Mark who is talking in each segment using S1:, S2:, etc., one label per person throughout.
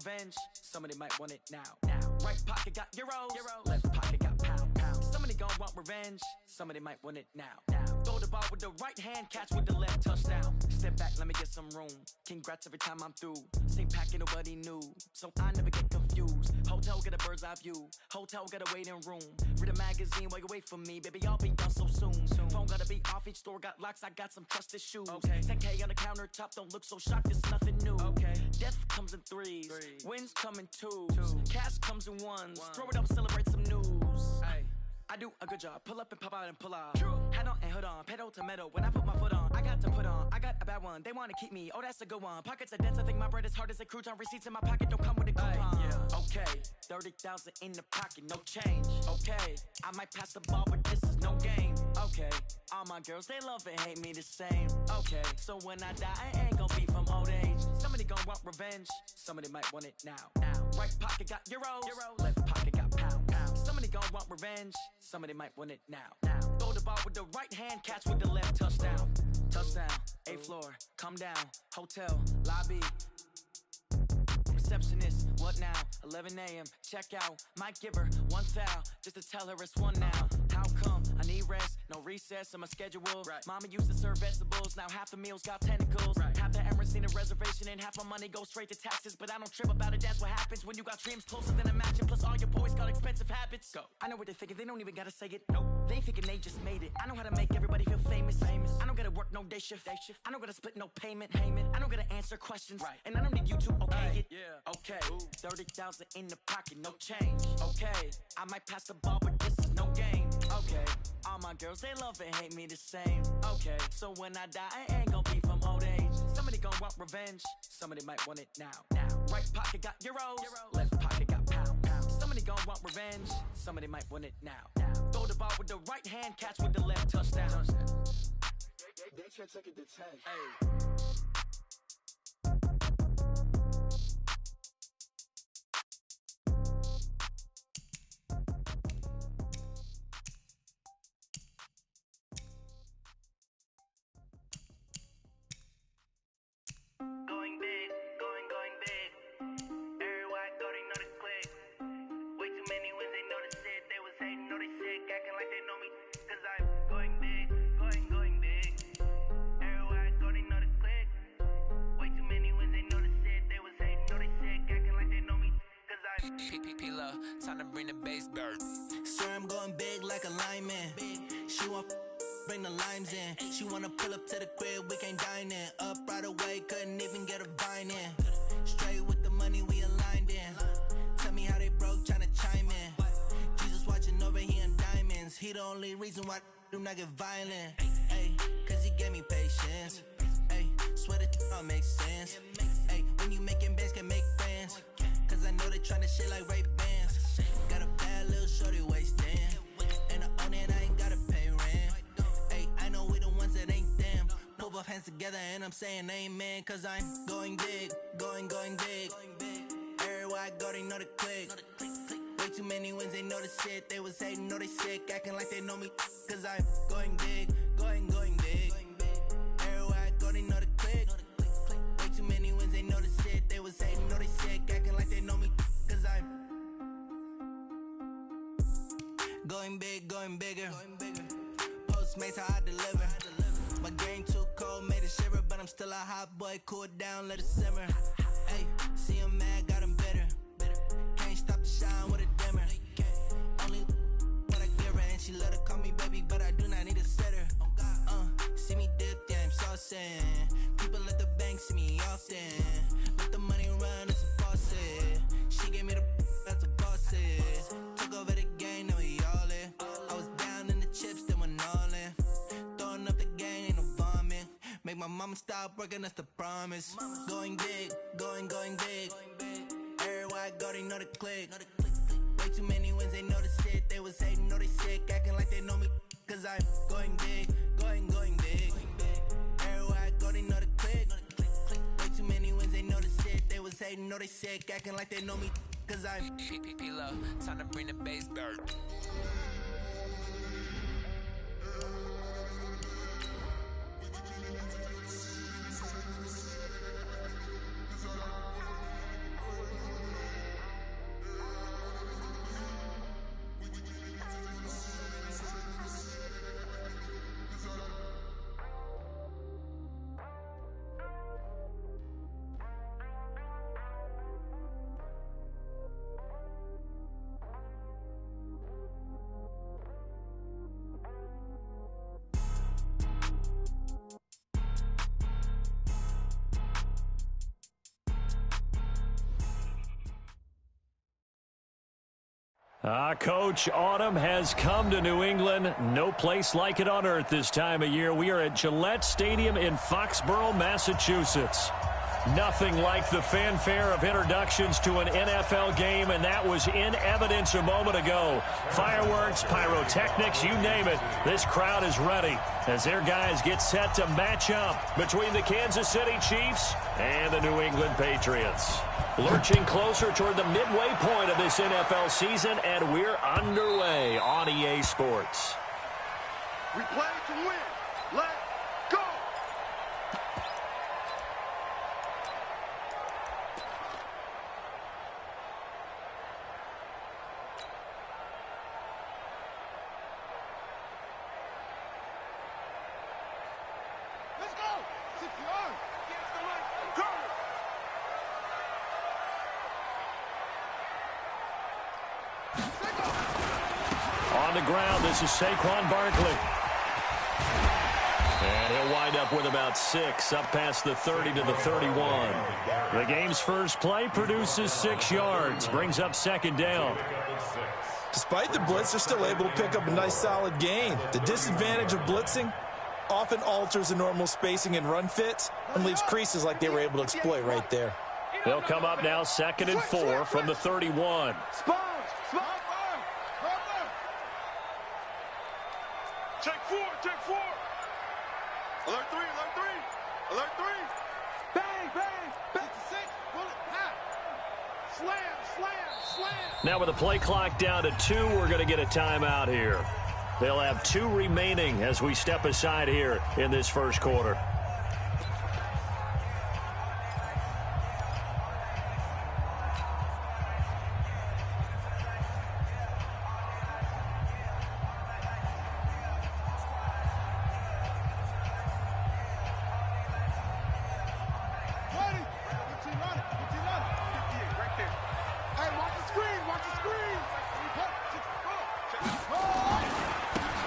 S1: revenge. Somebody might want it now. Right pocket got euros, left pocket got pound. Somebody gon' want revenge. Somebody might want it now. Throw the ball with the right hand, catch with the left, touchdown. Step back, let me get some room. Congrats every time I'm through. Same packet, nobody knew, so I never get confused. Hotel get a bird's eye view. Hotel got a waiting room. Read a magazine while you wait for me, baby. I'll be done so soon. Phone gotta be off. Each store got locks. I got some trusted shoes. 10K on the countertop. Don't look so shocked. It's nothing new. Death comes in threes. Wins come in twos. Cash comes in ones. Throw it up, celebrate some news. I do a good job, pull up and pop out and pull out. Head on and hood on, pedal to metal. When I put my foot on, I got to put on. I got a bad one, they wanna keep me, oh that's a good one. Pockets are dense, I think my bread is hard as a crouton. Receipts in my pocket don't come with a coupon. Okay, 30,000 in the pocket, no change. Okay, I might pass the ball, but this is no game. Okay, all my girls, they love and hate me the same. Okay, so when I die, I ain't gon' be from old age. Somebody gon' want revenge, somebody might want it now. Right pocket got euros, left pocket got pound. Somebody gon' want revenge, somebody might want it now. Throw the ball with the right hand, catch with the left, touchdown. Touchdown, 8th floor, come down, hotel, lobby. Receptionist, what now? 11 a.m., check out. Might give her one foul, just to tell her it's one now. How come? I need rest, no recess on my schedule. Mama used to serve vegetables, now half the meals got tentacles. Half the Emirates need a reservation and half my money goes straight to taxes. But I don't trip about it, that's what happens when you got dreams closer than a mansion. Plus all your boys got expensive habits. Go. I know what they're thinking, they don't even gotta say it. Nope. They thinking they just made it. I know how to make everybody feel famous. I don't gotta work no day shift. I don't gotta split no payment. I don't gotta answer questions. And I don't need you to okay it. Okay, 30,000 in the pocket, no change. Okay, I might pass the ball, but this is no game. Okay, all my girls, they love and hate me the same. Okay, so when I die, I ain't gon' be from old age. Somebody gon' want revenge, somebody might want it now. Right pocket got euros, left pocket got pound. Somebody gon' want revenge, somebody might want it now. Throw the ball with the right hand, catch with the left, touchdown.
S2: They can't take it to 10.
S3: Going big, going big. Everywhere I go, they know the click. Way too many wins, they know the shit. They was hating, know they sick, acting like they know me. Cause I'm going big, going big. Everywhere I go, they know the click. Way too many wins, they know the shit. They was hating, know they sick, acting like they know me. Cause I'm
S4: P-P-P-Love, time to bring the bass bird.
S5: Sir, I'm going big like a lineman. She want bring the limes in. She wanna pull up to the crib, we can't dine in. Up right away, couldn't even get a vine in. Straight with the money, we aligned in. Tell me how they broke, tryna chime in. Jesus watching over here in diamonds. He the only reason why I do not get violent. Ay, cause he gave me patience. Ay, swear that all makes sense. Ay, when you making bands, can make friends. Cause I know they tryna shit like Ray-Bans. Got a bad little shorty wasting. And I own it, I ain't gotta pay rent. Ay, I know we the ones that ain't them. Pull both hands together and I'm saying amen. Cause I'm going big, going big. Everywhere I go, they know the click. Way too many wins, they know the shit. They was hating, know they sick, acting like they know me. Cause I'm going big, going big. Everywhere I go, they know the click. Way too many wins, they know the shit. They was hating, know they sick, acting like they know me. Cause I'm going big, going bigger. Postmates, how I deliver. My game too cold, made it shiver. But I'm still a hot boy, cool it down, let it simmer. Ay, see him mad, got him bitter. Can't stop the shine with a dimmer. Only what I give her, and she love to call me baby, but I do not need a sitter. See me dip, yeah, I'm saucing. People at the bank see me often. Let the money run, it's a faucet. She gave me the that's a boss is. Took over the game, now we all in. I was down in the chips, then went all in. Throwing up the game, ain't no vomit. Make my mama stop working, that's the promise. Going big, going big. Everywhere I go, they know the click. Way too many wins, they know the shit. They was hating, know they sick, acting like they know me. Cause I'm going big, going big. Everywhere I go, they know the click. Way too many wins, they know the shit. They was hating, know they sick, acting like they know me. Cause I'm
S4: P-P-P-Love, time to bring the bass bird.
S6: Coach, autumn has come to New England. No place like it on earth this time of year. We are at Gillette Stadium in Foxborough, Massachusetts. Nothing like the fanfare of introductions to an NFL game, and that was in evidence a moment ago. Fireworks, pyrotechnics, you name it. This crowd is ready as their guys get set to match up between the Kansas City Chiefs and the New England Patriots. Lurching closer toward the midway point of this NFL season, and we're underway on EA Sports.
S2: We play to win. Let's go. Let's go. 6 yards. Against the right. Go.
S6: On the ground, this is Saquon Barkley. And he'll wind up with about 6, up past the 30 to the 31. The game's first play produces 6 yards, brings up second down.
S7: Despite the blitz, they're still able to pick up a nice solid gain. The disadvantage of blitzing often alters the normal spacing and run fits and leaves creases like they were able to exploit right there.
S6: They'll come up now 2nd and 4 from the 31.
S2: Take 4, take 4. Alert 3, alert 3. Alert 3. Bang, bang. Back to 6. Bullet, half. Slam, slam, slam.
S6: Now with the play clock down to 2, we're going to get a timeout here. They'll have 2 remaining as we step aside here in this first quarter.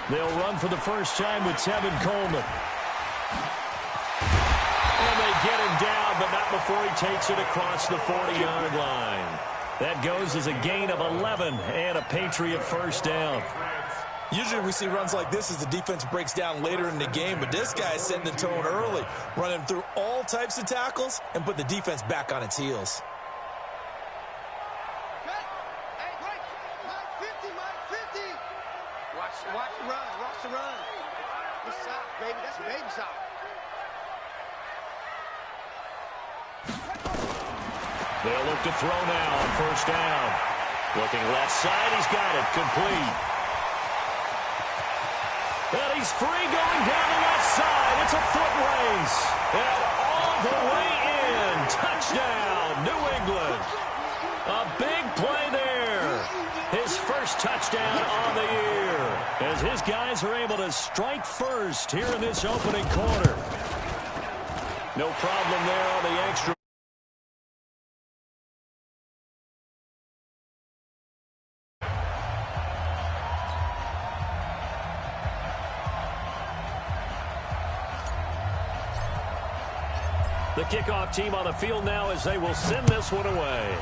S6: They'll run for the first time with Tevin Coleman. And they get him down, but not before he takes it across the 40-yard line. That goes as a gain of 11 and a Patriot first down.
S7: Usually we see runs like this as the defense breaks down later in the game, but this guy is setting the tone early, running through all types of tackles and put the defense back on its heels.
S2: Watch the run, watch the run. Good shot, baby. That's a baby shot.
S6: They'll look to throw now on first down. Looking left side, he's got it, complete. And he's free going down the left side. It's a foot race. And all the way in. Touchdown, New England. A big play there. His first touchdown on the year. As his guys are able to strike first here in this opening quarter. No problem there on the extra. The kickoff team on the field now as they will send this one away.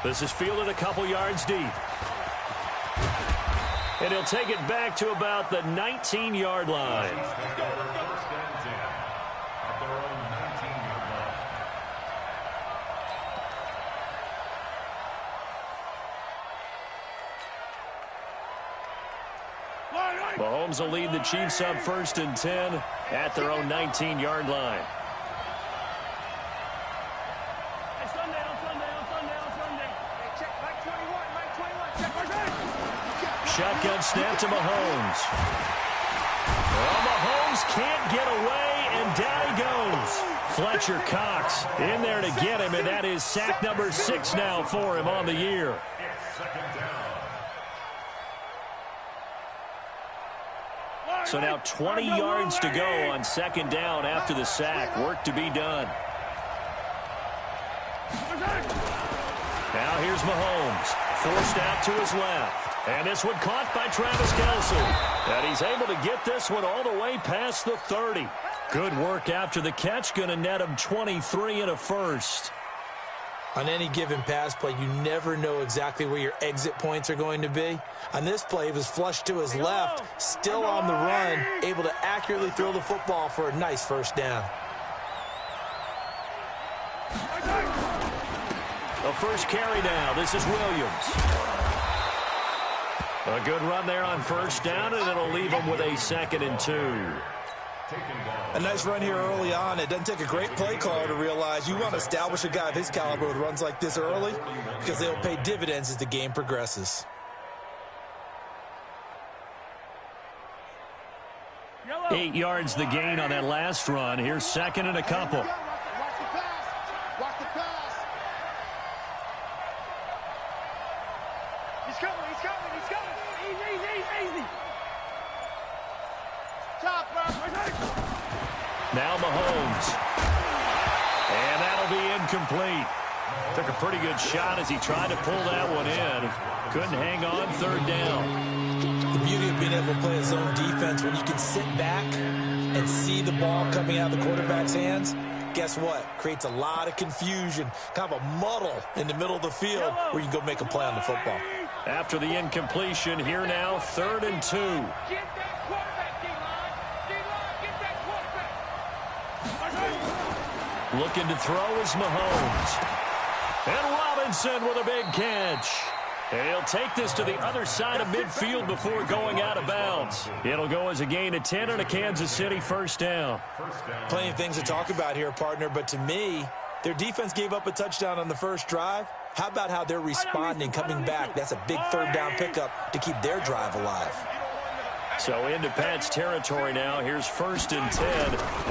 S6: This is fielded a couple yards deep. And he'll take it back to about the 19-yard line. Mahomes will lead the Chiefs up 1st and 10 at their own 19-yard line. Shotgun snap to Mahomes. Well, Mahomes can't get away, and down he goes. Fletcher Cox in there to get him, and that is sack number 6 now for him on the year. So now 20 yards to go on second down after the sack. Work to be done. Now here's Mahomes. Forced out to his left. And this one caught by Travis Kelce. And he's able to get this one all the way past the 30. Good work after the catch. Going to net him 23 and a first.
S7: On any given pass play, you never know exactly where your exit points are going to be. On this play, he was flushed to his left, still on the run, able to accurately throw the football for a nice first down.
S6: The first carry now. This is Williams. A good run there on first down, and it'll leave him with a 2nd and 2.
S7: A nice run here early on. It doesn't take a great play caller to realize you want to establish a guy of his caliber with runs like this early because they'll pay dividends as the game progresses.
S6: Yellow. 8 yards the gain on that last run. Here's 2nd and a couple.
S2: Watch the pass. Watch the pass. He's coming. He's coming. He's coming. Easy. Top, bro.
S6: Now Mahomes. And that'll be incomplete. Took a pretty good shot as he tried to pull that one in. Couldn't hang on 3rd down.
S7: The beauty of being able to play a zone defense when you can sit back and see the ball coming out of the quarterback's hands, guess what? Creates a lot of confusion, kind of a muddle in the middle of the field where you can go make a play on the football.
S6: After the incompletion, here now 3rd and 2.
S2: Get that quarterback, D-line. D-line, get that quarterback.
S6: Looking to throw is Mahomes. And Robinson with a big catch. And he'll take this to the other side of midfield before going out of bounds. It'll go as a gain of 10 and a Kansas City first down.
S7: Plenty of things to talk about here, partner, but to me, their defense gave up a touchdown on the first drive. How about how they're responding, coming back? That's a big 3rd down pickup to keep their drive alive.
S6: So into Pats territory now. Here's 1st and 10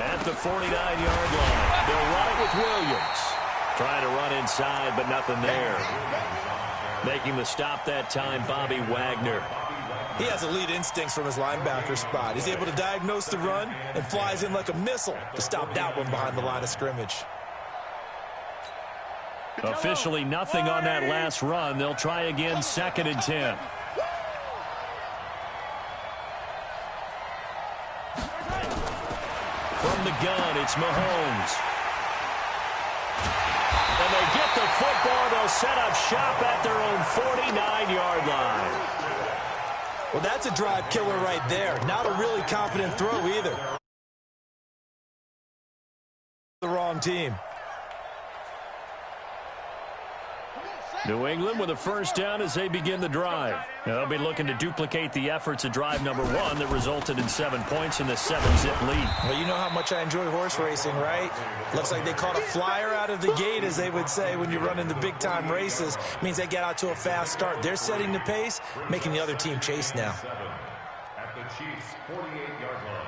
S6: at the 49-yard line. They'll run it with Williams. Trying to run inside, but nothing there. Making the stop that time, Bobby Wagner.
S7: He has elite instincts from his linebacker spot. He's able to diagnose the run and flies in like a missile to stop that one behind the line of scrimmage.
S6: Officially nothing on that last run. They'll try again 2nd and 10. From the gun, it's Mahomes. And they get the football. They'll set up shop at their own 49-yard line.
S7: Well, that's a drive killer right there. Not a really confident throw either. The wrong team.
S6: New England with a first down as they begin the drive. They'll be looking to duplicate the efforts of drive number 1 that resulted in 7 points in the 7-zip lead.
S7: Well, you know how much I enjoy horse racing, right? Looks like they caught a flyer out of the gate, as they would say when you're running the big-time races. Means they get out to a fast start. They're setting the pace, making the other team chase now.
S8: At the Chiefs' 48-yard line.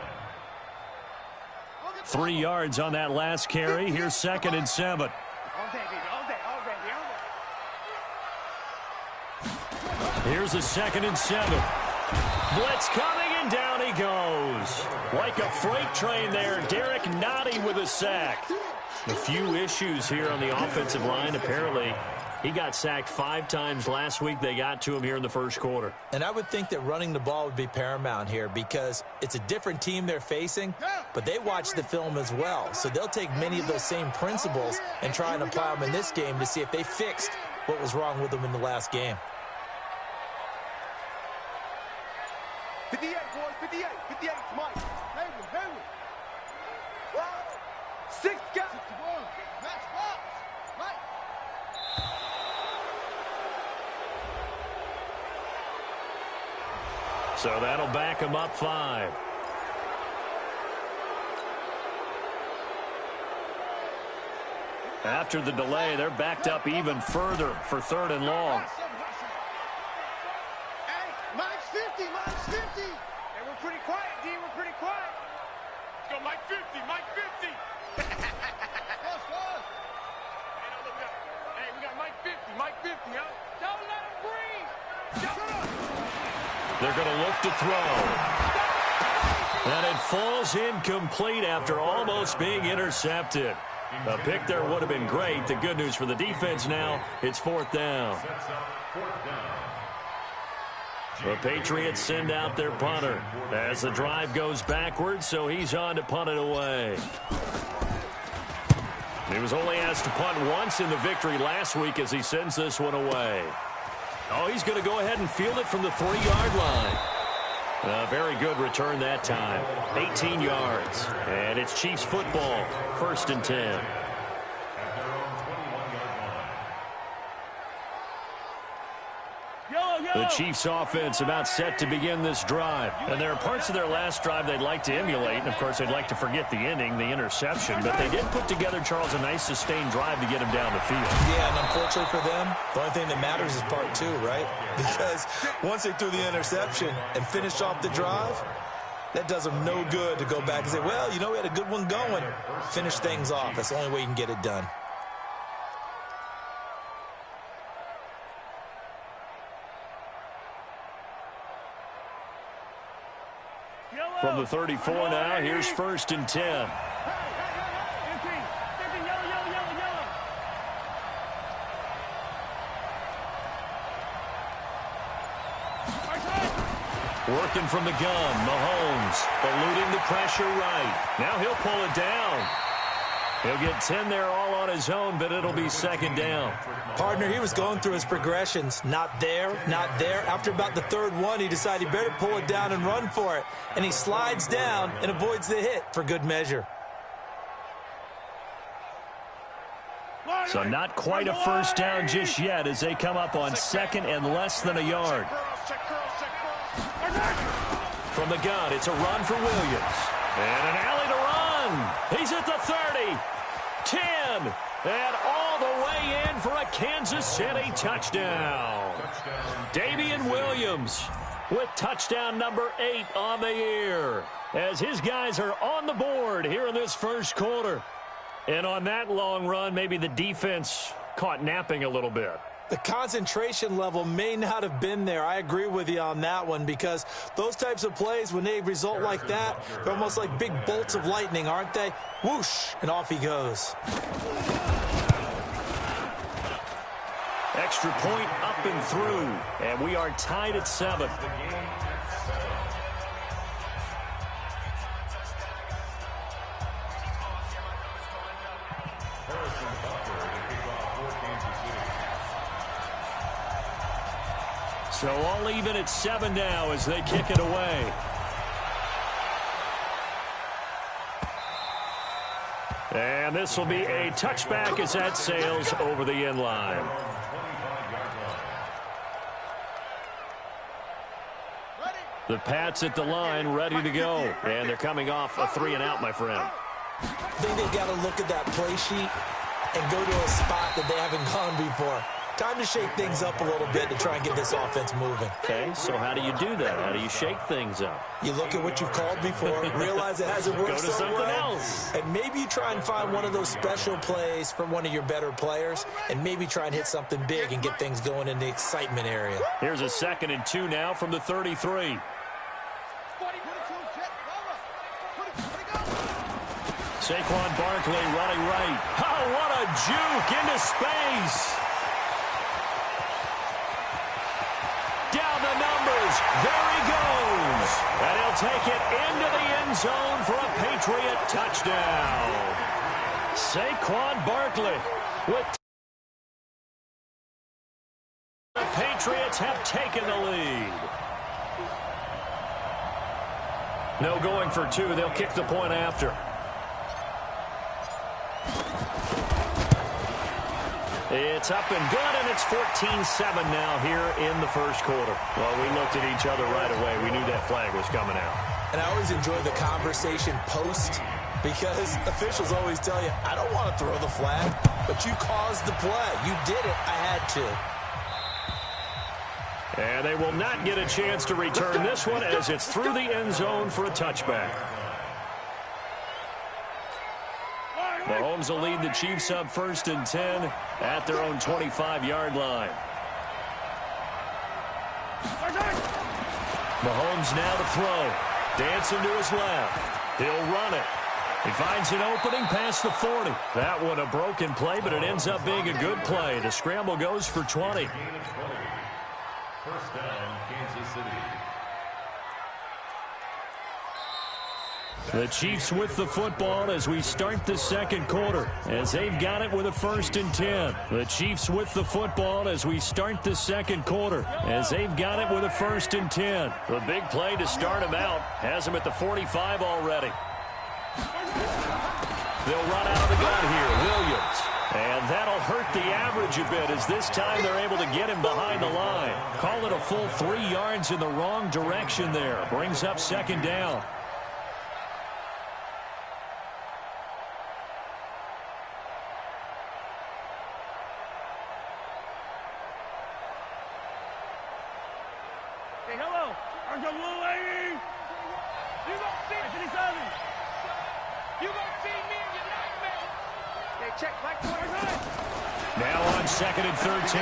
S6: 3 yards on that last carry. Here's 2nd and 7. Here's a 2nd and 7. Blitz coming, and down he goes. Like a freight train there, Derek Nottie with a sack. A few issues here on the offensive line. Apparently, he got sacked 5 times last week. They got to him here in the first quarter.
S7: And I would think that running the ball would be paramount here because it's a different team they're facing, but they watch the film as well. So they'll take many of those same principles and try and apply them in this game to see if they fixed what was wrong with them in the last game.
S2: 58, boys, 58, 58, Mike. Henry. 6 guys. 61. Match box. Mike.
S6: So that'll back him up 5. After the delay, they're backed up even further for 3rd and long.
S2: Hey, Mike's 50, Mike's 50. Hey, we're pretty quiet, D, we're pretty quiet. Let's go, Mike 50, Mike 50. Hey, no, look up. Hey, we got Mike 50, Mike 50, huh? Don't let him breathe.
S6: They're going to look to throw. And it falls incomplete after almost being intercepted. A pick there would have been great. The good news for the defense now, it's 4th down. The Patriots send out their punter as the drive goes backwards, so he's on to punt it away. He was only asked to punt once in the victory last week as he sends this one away. Oh, he's going to go ahead and field it from the 3-yard line. A very good return that time. 18 yards. And it's Chiefs football. 1st and 10. The Chiefs offense about set to begin this drive. And there are parts of their last drive they'd like to emulate. And, of course, they'd like to forget the ending, the interception. But they did put together, Charles, a nice sustained drive to get him down the field.
S7: Yeah, and unfortunately for them, the only thing that matters is part 2, right? Because once they threw the interception and finished off the drive, that does them no good to go back and say, well, you know, we had a good one going. Finish things off. That's the only way you can get it done.
S6: From the 34 now, here's 1st and 10. Working from the gun, Mahomes eluding the pressure right. Now he'll pull it down. He'll get 10 there all on his own, but it'll be 2nd down.
S7: Partner, he was going through his progressions. Not there, not there. After about the 3rd one, he decided he better pull it down and run for it. And he slides down and avoids the hit for good measure.
S6: So not quite a 1st down just yet as they come up on 2nd and less than a yard. From the gun, it's a run for Williams. And an alley to run. He's at the 30. 10. And all the way in for a Kansas City touchdown. Damian Williams with touchdown number 8 on the year as his guys are on the board here in this 1st quarter. And on that long run, maybe the defense caught napping a little bit.
S7: The concentration level may not have been there. I agree with you on that one because those types of plays, when they result like that, they're almost like big bolts of lightning, aren't they? Whoosh, and off he goes.
S6: Extra point up and through, and we are tied at 7. So all even at 7 now as they kick it away. And this will be a touchback as that sails over the end line. The Pats at the line ready to go. And they're coming off a 3-and-out, my friend.
S7: I think they've got to look at that play sheet and go to a spot that they haven't gone before. Time to shake things up a little bit to try and get this offense moving.
S6: Okay, so how do you do that? How do you shake things up?
S7: You look at what you've called before, realize it hasn't worked
S6: so
S7: so
S6: something
S7: well,
S6: else.
S7: and maybe you try and find one of those special plays from one of your better players, and maybe try and hit something big and get things going in the excitement area.
S6: Here's a 2nd and 2 now from the 33. Saquon Barkley running right. Oh, what a juke into space. Down the numbers. There he goes. And he'll take it into the end zone for a Patriot touchdown. Saquon Barkley with the Patriots have taken the lead. No going for 2. They'll kick the point after. It's up and good, and it's 14-7 now here in the 1st quarter. Well, we looked at each other right away. We knew that flag was coming out.
S7: And I always enjoy the conversation post because officials always tell you, I don't want to throw the flag, but you caused the play. You did it. I had to.
S6: And they will not get a chance to return this one as it's through the end zone for a touchback. Mahomes will lead the Chiefs up 1st and 10 at their own 25-yard line. Mahomes now to throw. Dancing to his left. He'll run it. He finds an opening past the 40. That one a broken play, but it ends up being a good play. The scramble goes for 20.
S8: 1st down, Kansas City.
S6: The Chiefs with the football as we start the second quarter, as they've got it with a 1st and 10. The Chiefs with the football as we start the second quarter, as they've got it with a 1st and 10. The big play to start him out has him at the 45 already. They'll run out of the gun here, Williams. And that'll hurt the average a bit, as this time they're able to get him behind the line. Call it a full 3 yards in the wrong direction there. Brings up 2nd down.
S2: Hey, hello. Are you little lady? You gonna see 57. You gonna see me in your nightmare. Hey, check back to
S6: Now on 2nd and 13.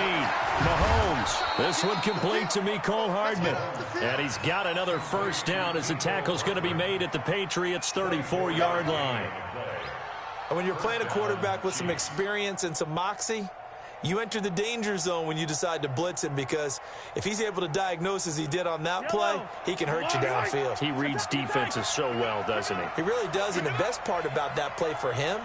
S6: Mahomes. This one complete to Mecole Hardman. And he's got another 1st down as the tackle's going to be made at the Patriots' 34-yard line.
S7: And when you're playing a quarterback with some experience and some moxie, you enter the danger zone when you decide to blitz him, because if he's able to diagnose as he did on that play, he can hurt you downfield.
S6: He reads defenses so well, doesn't he?
S7: He really does, and the best part about that play for him,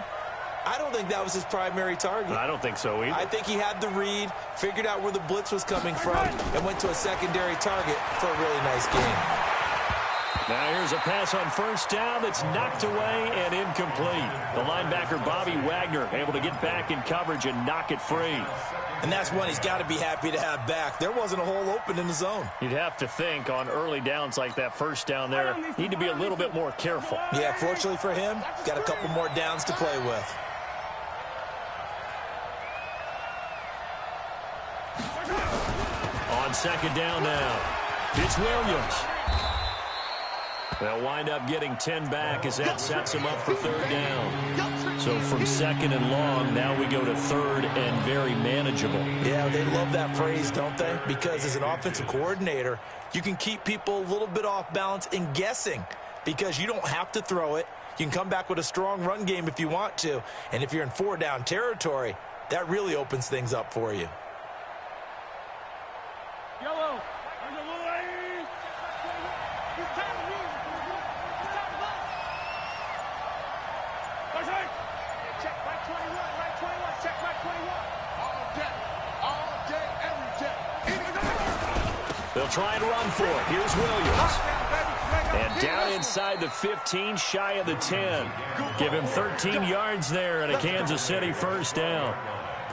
S7: I don't think that was his primary target.
S6: I don't think so either.
S7: I think he had the read, figured out where the blitz was coming from, and went to a secondary target for a really nice game.
S6: Now here's a pass on 1st down that's knocked away and incomplete. The linebacker, Bobby Wagner, able to get back in coverage and knock it free.
S7: And that's one he's got to be happy to have back. There wasn't a hole open in the zone.
S6: You'd have to think on early downs like that 1st down there, need to be a little bit more careful.
S7: Yeah, fortunately for him, got a couple more downs to play with.
S6: On 2nd down now, it's Williams. They'll wind up getting 10 back as that sets him up for 3rd down. So from 2nd and long, now we go to 3rd and very manageable.
S7: Yeah, they love that phrase, don't they? Because as an offensive coordinator, you can keep people a little bit off balance and guessing, because you don't have to throw it. You can come back with a strong run game if you want to. And if you're in 4-down territory, that really opens things up for you.
S2: Yellow. Check back 21, right 21, check back 21. All day, every day.
S6: They'll try and run for it. Here's Williams. And down inside the 15, shy of the 10. Give him 13 yards there and a Kansas City 1st down.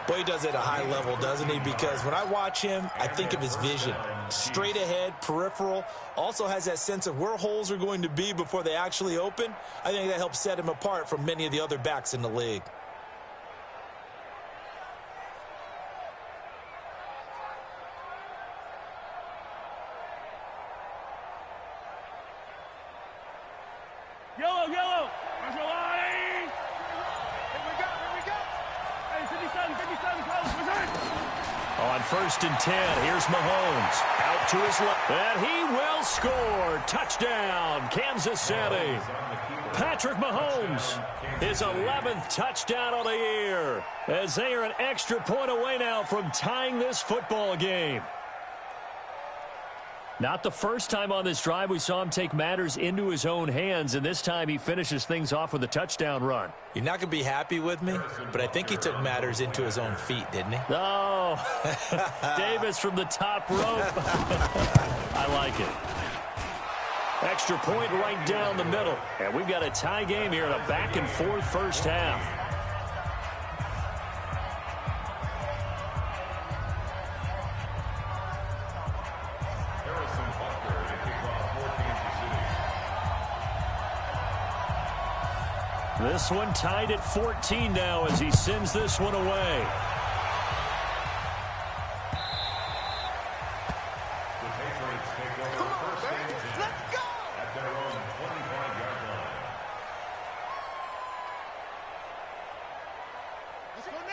S7: Boy, he does it at a high level, doesn't he? Because when I watch him, I think of his vision. Straight ahead, peripheral, also has that sense of where holes are going to be before they actually open. I think that helps set him apart from many of the other backs in the league.
S2: Yellow. Where's your line? Here we go. Hey, 57, close.
S6: On 1st and 10, here's Mahomes. Out to his left. And he will score. Touchdown, Kansas City. Patrick Mahomes, his 11th touchdown of the year, as they are an extra point away now from tying this football game. Not the first time on this drive we saw him take matters into his own hands, and this time he finishes things off with a touchdown run.
S7: You're not going to be happy with me, but I think he took matters into his own feet, didn't he?
S6: Oh, Davis from the top rope. I like it. Extra point right down the middle. And we've got a tie game here in a back-and-forth 1st half. This one tied at 14 now as he sends this one away.
S8: The Patriots take over 1st and 10 at their own 25-yard line.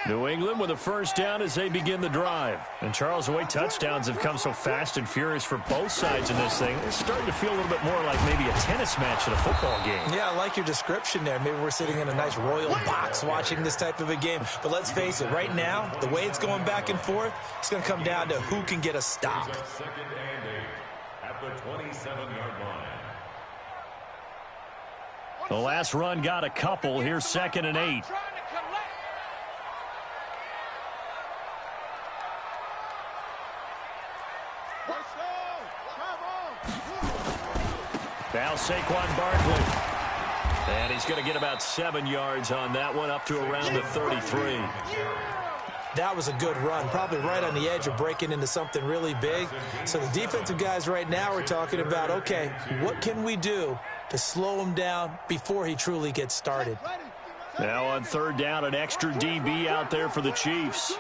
S6: New England with a 1st down as they begin the drive. And Charles, the way touchdowns have come so fast and furious for both sides in this thing, it's starting to feel a little bit more like maybe a tennis match in a football game.
S7: Yeah, I like your description there. Maybe we're sitting in a nice royal box watching this type of a game. But let's face it, right now, the way it's going back and forth, it's going to come down to who can get a stop.
S8: 2nd and 8 at the 27-yard line.
S6: The last run got a couple. Here's 2nd and 8. Now Saquon Barkley. And he's going to get about 7 yards on that one, up to around the 33.
S7: That was a good run, probably right on the edge of breaking into something really big. So the defensive guys right now are talking about, okay, what can we do to slow him down before he truly gets started?
S6: Now on 3rd down, an extra DB out there for the Chiefs.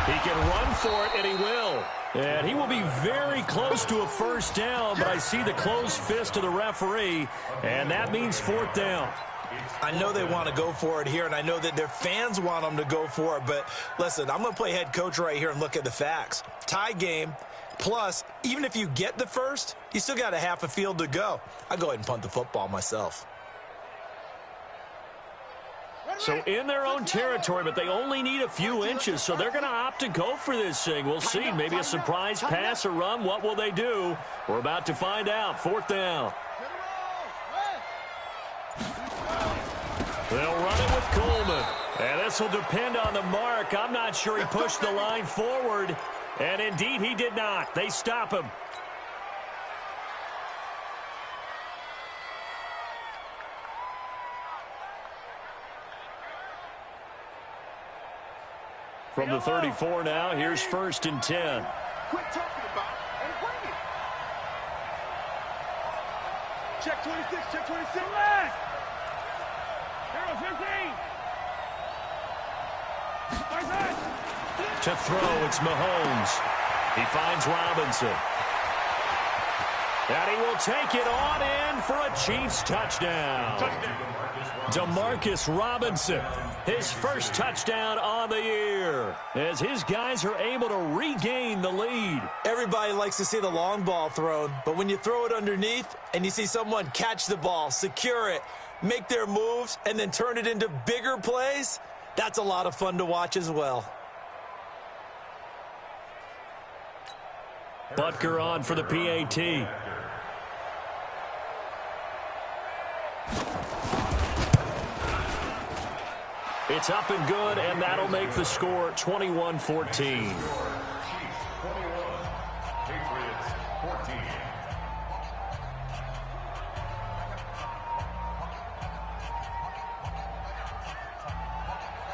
S6: He can run for it, and he will. And he will be very close to a 1st down, but I see the closed fist of the referee, and that means 4th down.
S7: I know they want to go for it here, and I know that their fans want them to go for it, but listen, I'm going to play head coach right here and look at the facts. Tie game, plus, even if you get the first, you still got a half a field to go. I'll go ahead and punt the football myself.
S6: So in their own territory, but they only need a few inches, so they're going to opt to go for this thing. We'll see. Maybe a surprise pass or run. What will they do? We're about to find out. 4th down. They'll run it with Coleman. And this will depend on the mark. I'm not sure he pushed the line forward. And indeed, he did not. They stop him. From the 34 now, here's 1st and 10.
S2: Quit talking about and bring it. Check 26, check 26. Left. 0-15.
S6: To throw, it's Mahomes. He finds Robinson. And he will take it on in for a Chiefs touchdown. DeMarcus Robinson, his first touchdown on the year, as his guys are able to regain the lead.
S7: Everybody likes to see the long ball thrown, but when you throw it underneath and you see someone catch the ball, secure it, make their moves, and then turn it into bigger plays, that's a lot of fun to watch as well.
S6: Butker on for the PAT. It's up and good, and that'll make the score 21-14.
S8: Chiefs 21, Patriots 14.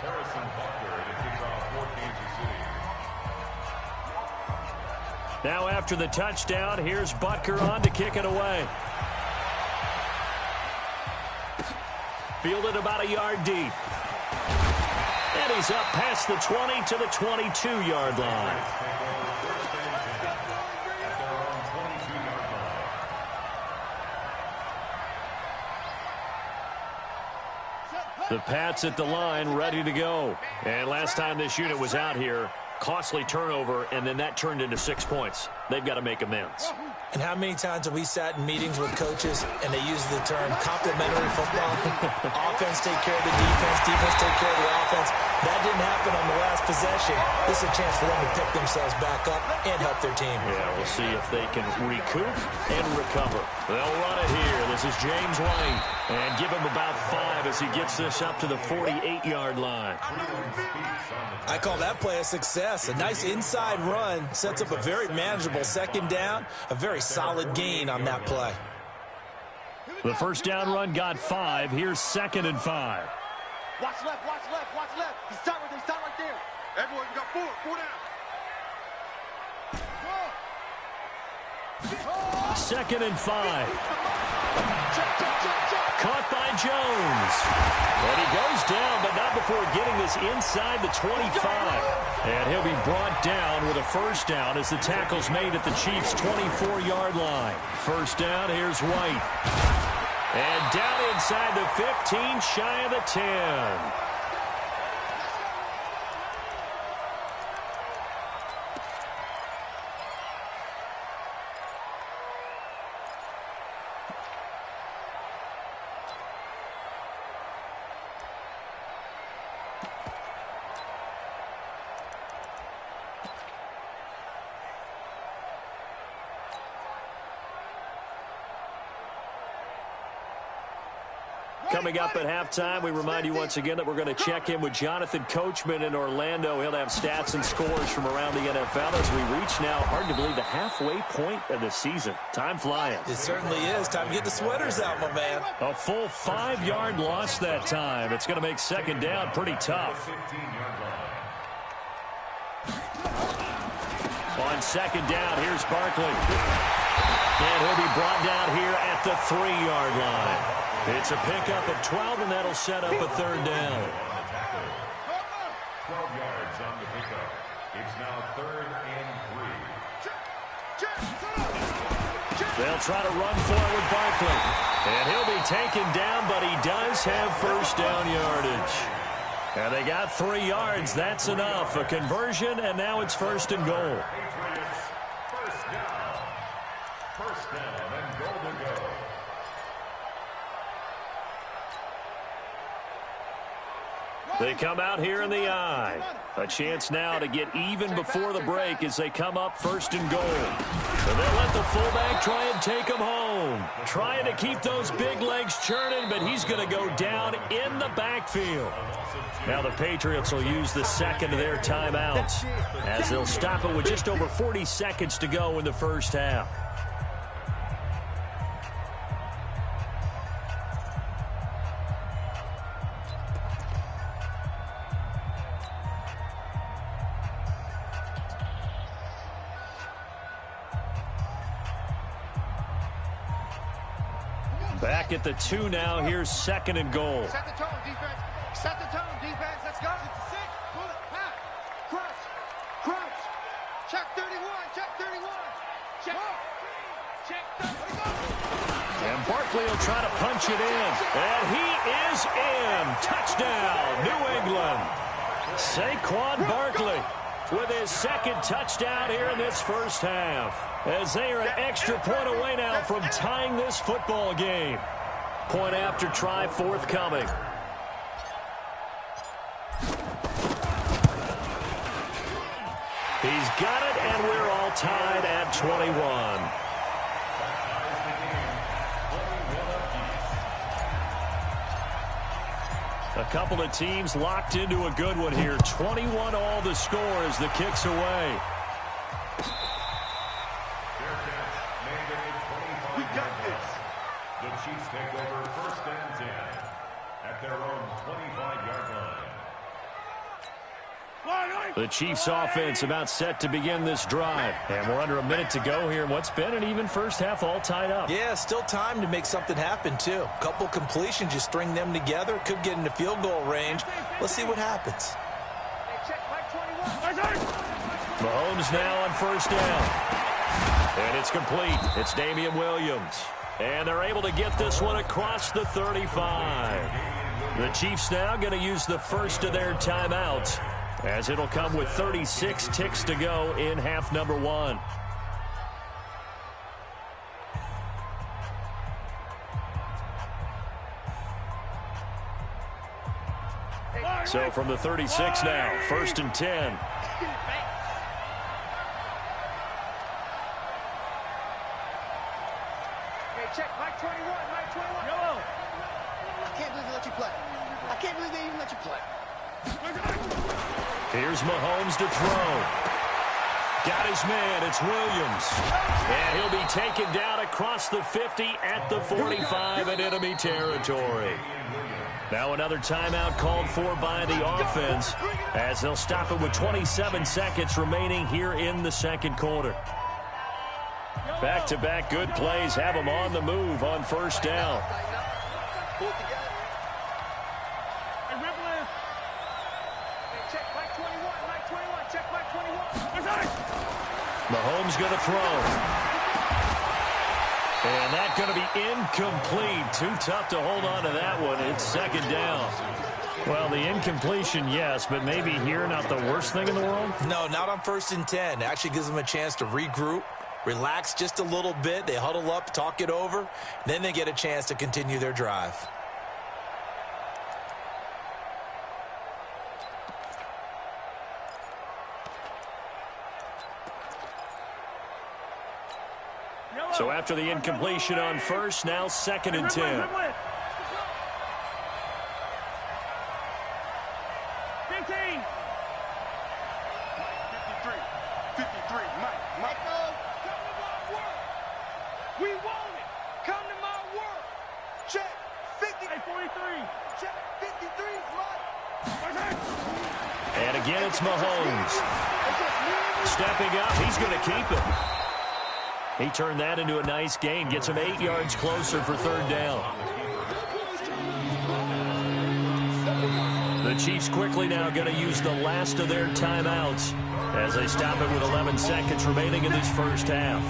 S8: Harrison Butker to kick off for Kansas City.
S6: Now after the touchdown, here's Butker on to kick it away. Fielded about a yard deep. And he's up past the 20 to the 22-yard line. The Pats at the line, ready to go. And last time this unit was out here, costly turnover, and then that turned into 6 points. They've got to make amends.
S7: And how many times have we sat in meetings with coaches and they use the term complementary football? Offense take care of the defense, defense take care of the offense. That didn't happen on the last possession. This is a chance for them to pick themselves back up and help their team.
S6: Yeah, we'll see if they can recoup and recover. They'll run it here. This is James White. And give him about 5 as he gets this up to the 48-yard line.
S7: I call that play a success. A nice inside run sets up a very manageable 2nd down, a very solid gain on that play.
S6: The first down run got 5. Here's 2nd and 5.
S2: Watch left, watch left, watch left. He's stop right there. Everyone, you got 4 down.
S6: 2nd and 5. Caught by Jones. And he goes down, but not before getting this inside the 25. And he'll be brought down with a first down as the tackle's made at the Chiefs' 24-yard line. First down, here's White. And down inside the 15, shy of the 10. Coming up at halftime, we remind you once again that we're going to check in with Jonathan Coachman in Orlando. He'll have stats and scores from around the NFL as we reach now, hard to believe, the halfway point of the season. Time flying.
S7: It certainly is. Time to get the sweaters out, my man.
S6: A full 5-yard loss that time. It's going to make second down pretty tough. On second down, here's Barkley. And he'll be brought down here at the 3-yard line. It's a pickup of 12, and that'll set up a third down.
S8: 12 yards on the pickup. It's now 3rd and 3.
S6: They'll try to run forward Barkley. And he'll be taken down, but he does have first down yardage. And they got 3 yards. That's enough. A conversion, and now it's 1st and goal.
S8: First down and goal to go.
S6: They come out here in the I. A chance now to get even before the break as they come up 1st and goal. And they'll let the fullback try and take him home. Trying to keep those big legs churning, but he's going to go down in the backfield. Now the Patriots will use the second of their timeouts as they'll stop it with just over 40 seconds to go in the first half. Back at the 2 now. Here's 2nd and goal.
S2: Set the tone, defense. Set the tone, defense. Let's go. 6, pull it, pass, crunch, crunch. Check 31, check 31. Check, check 30.
S6: And Barkley will try to punch it in. And he is in. Touchdown, New England. Saquon Barkley with his 2nd touchdown here in this first half, as they are an extra point away now from tying this football game. Point after try forthcoming. He's got it, and we're all tied at 21. A couple of teams locked into a good one here. 21 all the score as the kick's away.
S2: We got this.
S8: The Chiefs take over 1st and 10 at their own 25-yard line.
S6: The Chiefs offense about set to begin this drive. And we're under a minute to go here in what's been an even first half, all tied up.
S7: Yeah, still time to make something happen, too. A couple completions, you string them together. Could get into field goal range. Let's see what happens.
S6: Mahomes now on 1st down. And it's complete. It's Damian Williams. And they're able to get this one across the 35. The Chiefs now going to use the first of their timeouts, as it'll come with 36 ticks to go in half number 1. So from the 36 now, 1st and 10.
S2: Check, Mike 21, Mike 21. Yellow. I can't believe they let you play. I can't believe they even let you play.
S6: Here's Mahomes to throw. Got his man. It's Williams. And he'll be taken down across the 50 at the 45 in enemy territory. Now another timeout called for by the offense, as they'll stop it with 27 seconds remaining here in the second quarter. Back-to-back good plays have them on the move on 1st down. Mahomes going to throw. And that's going to be incomplete. Too tough to hold on to that one. It's 2nd down. Well, the incompletion, yes, but maybe here not the worst thing in the world?
S7: No, not on 1st and 10. Actually gives them a chance to regroup, relax just a little bit. They huddle up, talk it over. Then they get a chance to continue their drive.
S6: So after the incompletion on 1st, now 2nd and 10. And again, it's Mahomes. Stepping up, he's going to keep it. He turned that into a nice gain, gets him 8 yards closer for third down. The Chiefs quickly now going to use the last of their timeouts as they stop it with 11 seconds remaining in this first half.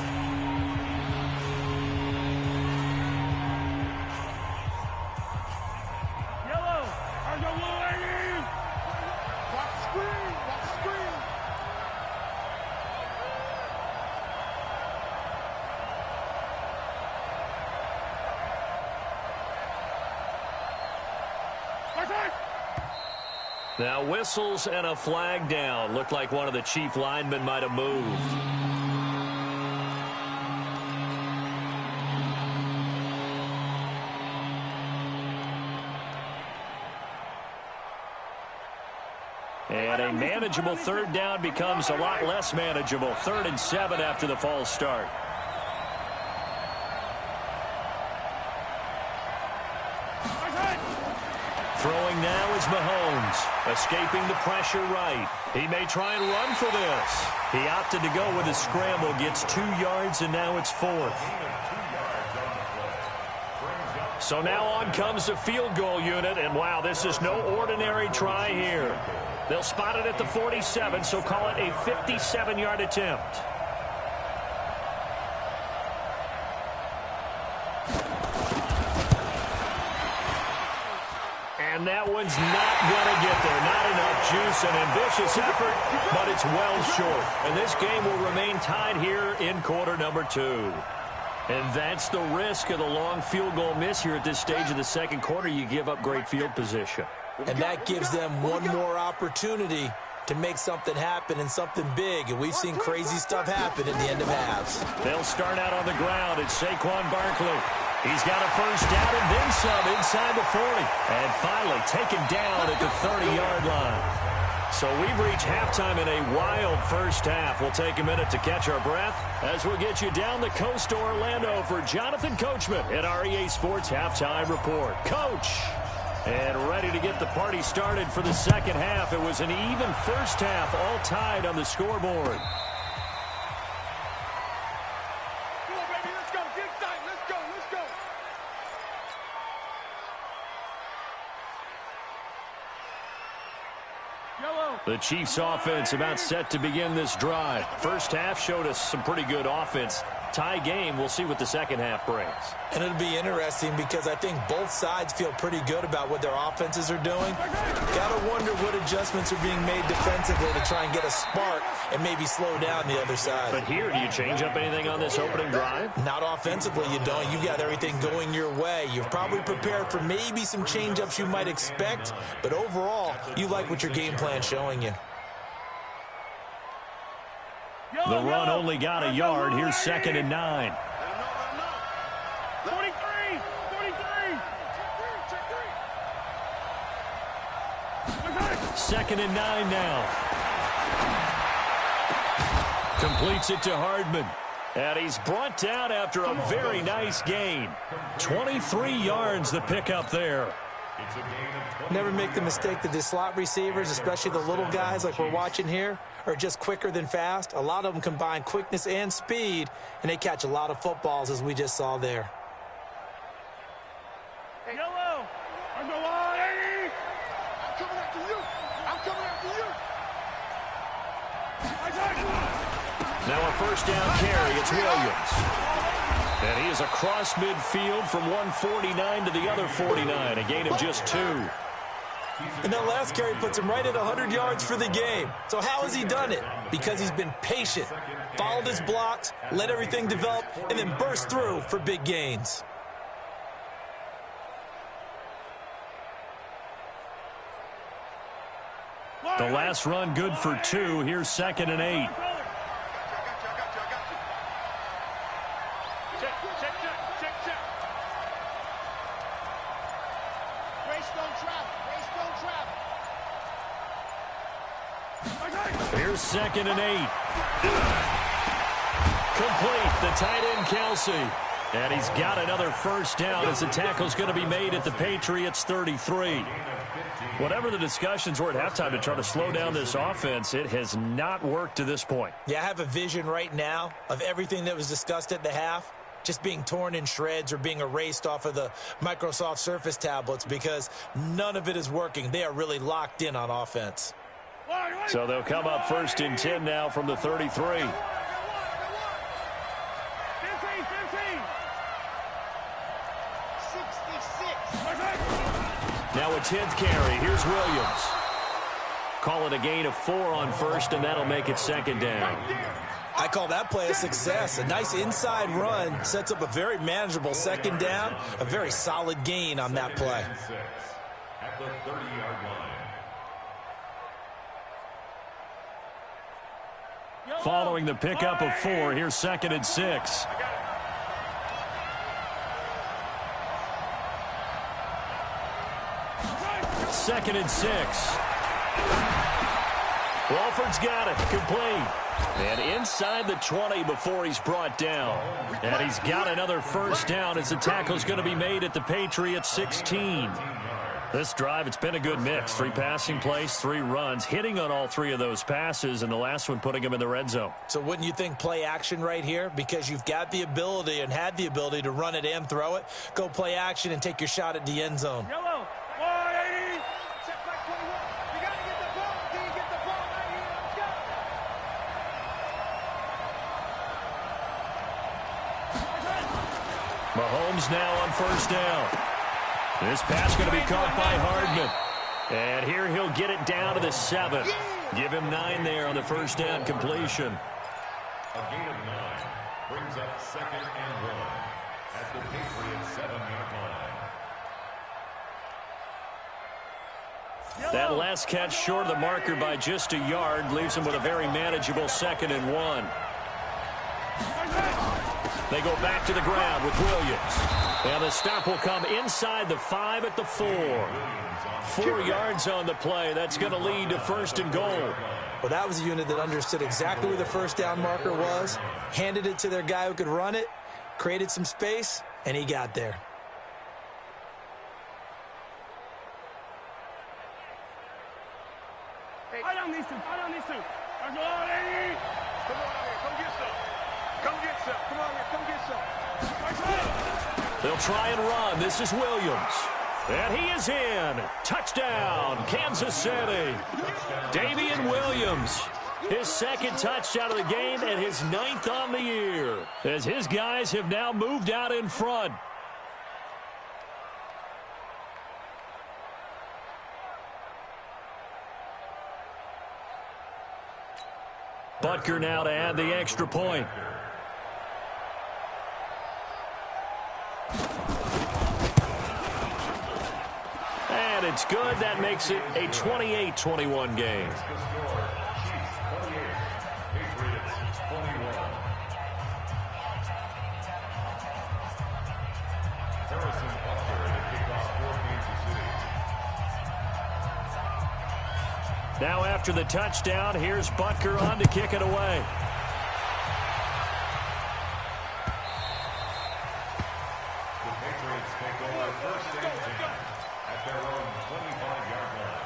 S6: Now whistles and a flag down. Looked like one of the Chief linemen might have moved. And a manageable third down becomes a lot less manageable. 3rd and 7 after the false start. Throwing now is Mahomes, escaping the pressure right. He may try and run for this. He opted to go with a scramble, gets 2 yards, and now it's 4th. So now on comes the field goal unit, and wow, this is no ordinary try here. They'll spot it at the 47, so call it a 57-yard attempt. And that one's not going to get there. Not enough juice, an ambitious effort, but it's well short. And this game will remain tied here in quarter number 2. And that's the risk of the long field goal miss here at this stage of the second quarter. You give up great field position.
S7: And that gives them one more opportunity to make something happen and something big. And we've seen crazy stuff happen at the end of halves.
S6: They'll start out on the ground. It's Saquon Barkley. He's got a first down and then some inside the 40. And finally taken down at the 30-yard line. So we've reached halftime in a wild first half. We'll take a minute to catch our breath as we'll get you down the coast to Orlando for Jonathan Coachman at our EA Sports Halftime Report. Coach! And ready to get the party started for the second half. It was an even first half, all tied on the scoreboard. The Chiefs offense about set to begin this drive. First half showed us some pretty good offense. Tie game, we'll see what the second half brings.
S7: And it'll be interesting because I think both sides feel pretty good about what their offenses are doing. Gotta wonder what adjustments are being made defensively to try and get a spark and maybe slow down the other side.
S6: But here, do you change up anything on this opening drive?
S7: Not offensively, you don't. You've got everything going your way. You've probably prepared for maybe some change-ups you might expect, but overall, you like what your game plan's showing you.
S6: The run only got a yard. Here's 2nd and 9.
S2: 43.
S6: 2nd and 9 now. Completes it to Hardman. And he's brought down after a very nice gain. 23 yards the pickup there.
S7: Never make the mistake that the slot receivers, especially the little guys like we're watching here, are just quicker than fast. A lot of them combine quickness and speed, and they catch a lot of footballs, as we just saw there.
S2: Yellow! I'm coming after you! I'm coming after you!
S6: Now a first down carry. It's Williams. And he is across midfield from 149 to the other 49. A gain of just 2.
S7: And that last carry puts him right at 100 yards for the game. So how has he done it? Because he's been patient, followed his blocks, let everything develop, and then burst through for big gains.
S6: The last run good for 2. Here's 2nd and 8. Here's 2nd and 8. Complete. The tight end, Kelsey. And he's got another first down as the tackle's going to be made at the Patriots 33. Whatever the discussions were at halftime to try to slow down this offense, it has not worked to this point.
S7: Yeah, I have a vision right now of everything that was discussed at the half just being torn in shreds or being erased off of the Microsoft Surface tablets because none of it is working. They are really locked in on offense.
S6: So they'll come up 1st and 10 now from the 33. Now a 10th carry. Here's Williams. Call it a gain of 4 on 1st, and that'll make it 2nd down.
S7: I call that play a success. A nice inside run sets up a very manageable 2nd down, a very solid gain on that play.
S8: At the 30-yard line.
S6: Following the pickup of 4, here's 2nd and 6. Second and 6. Walford's got it. Complete. And inside the 20 before he's brought down. And he's got another first down as the tackle's going to be made at the Patriots 16. This drive, it's been a good mix. 3 passing plays, 3 runs, hitting on all 3 of those passes, and the last one putting him in the red zone.
S7: So wouldn't you think play action right here? Because you've got the ability and had the ability to run it and throw it. Go play action and take your shot at the end zone.
S2: Yellow. 180. Check back 21. You got to get the ball. Do you get the ball right here? Let's go.
S6: Mahomes now on first down. This pass going to be caught by Hardman. And here he'll get it down to the 7. Give him 9 there on the first down completion.
S8: A gain of 9 brings up 2nd and 1 at the Patriots 7-yard line.
S6: That last catch short of the marker by just a yard leaves him with a very manageable 2nd and 1. They go back to the ground with Williams. And the stop will come inside the 5 at the 4. 4 yards on the play. That's going to lead to 1st and goal.
S7: Well, that was a unit that understood exactly where the first down marker was, handed it to their guy who could run it, created some space, and he got there.
S2: Hey, I don't need to. I don't need to. Come on, Eddie. Come on out here. Come get some. Come get some. Come on here. Come get some.
S6: They'll try and run. This is Williams. And he is in. Touchdown, Kansas City. Damian Williams. His 2nd touchdown of the game and his 9th on the year. As his guys have now moved out in front. Butker now to add the extra point. And it's good. That makes it a 28-21 game. Now after the touchdown, here's Butker on to kick it away.
S8: The Patriots take over 1st and 10 at their own 25-yard line.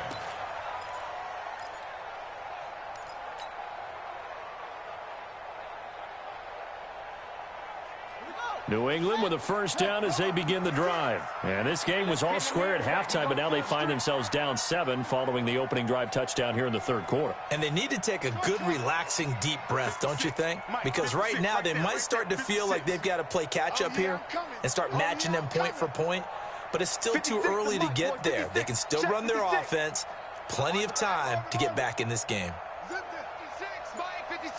S6: New England with a first down as they begin the drive. And this game was all square at halftime, but now they find themselves down 7 following the opening drive touchdown here in the 3rd quarter.
S7: And they need to take a good, relaxing, deep breath, don't you think? Because right now they might start to feel like they've got to play catch-up here and start matching them point for point. But it's still too early to get there. They can still run their offense. Plenty of time to get back in this game.
S2: 56.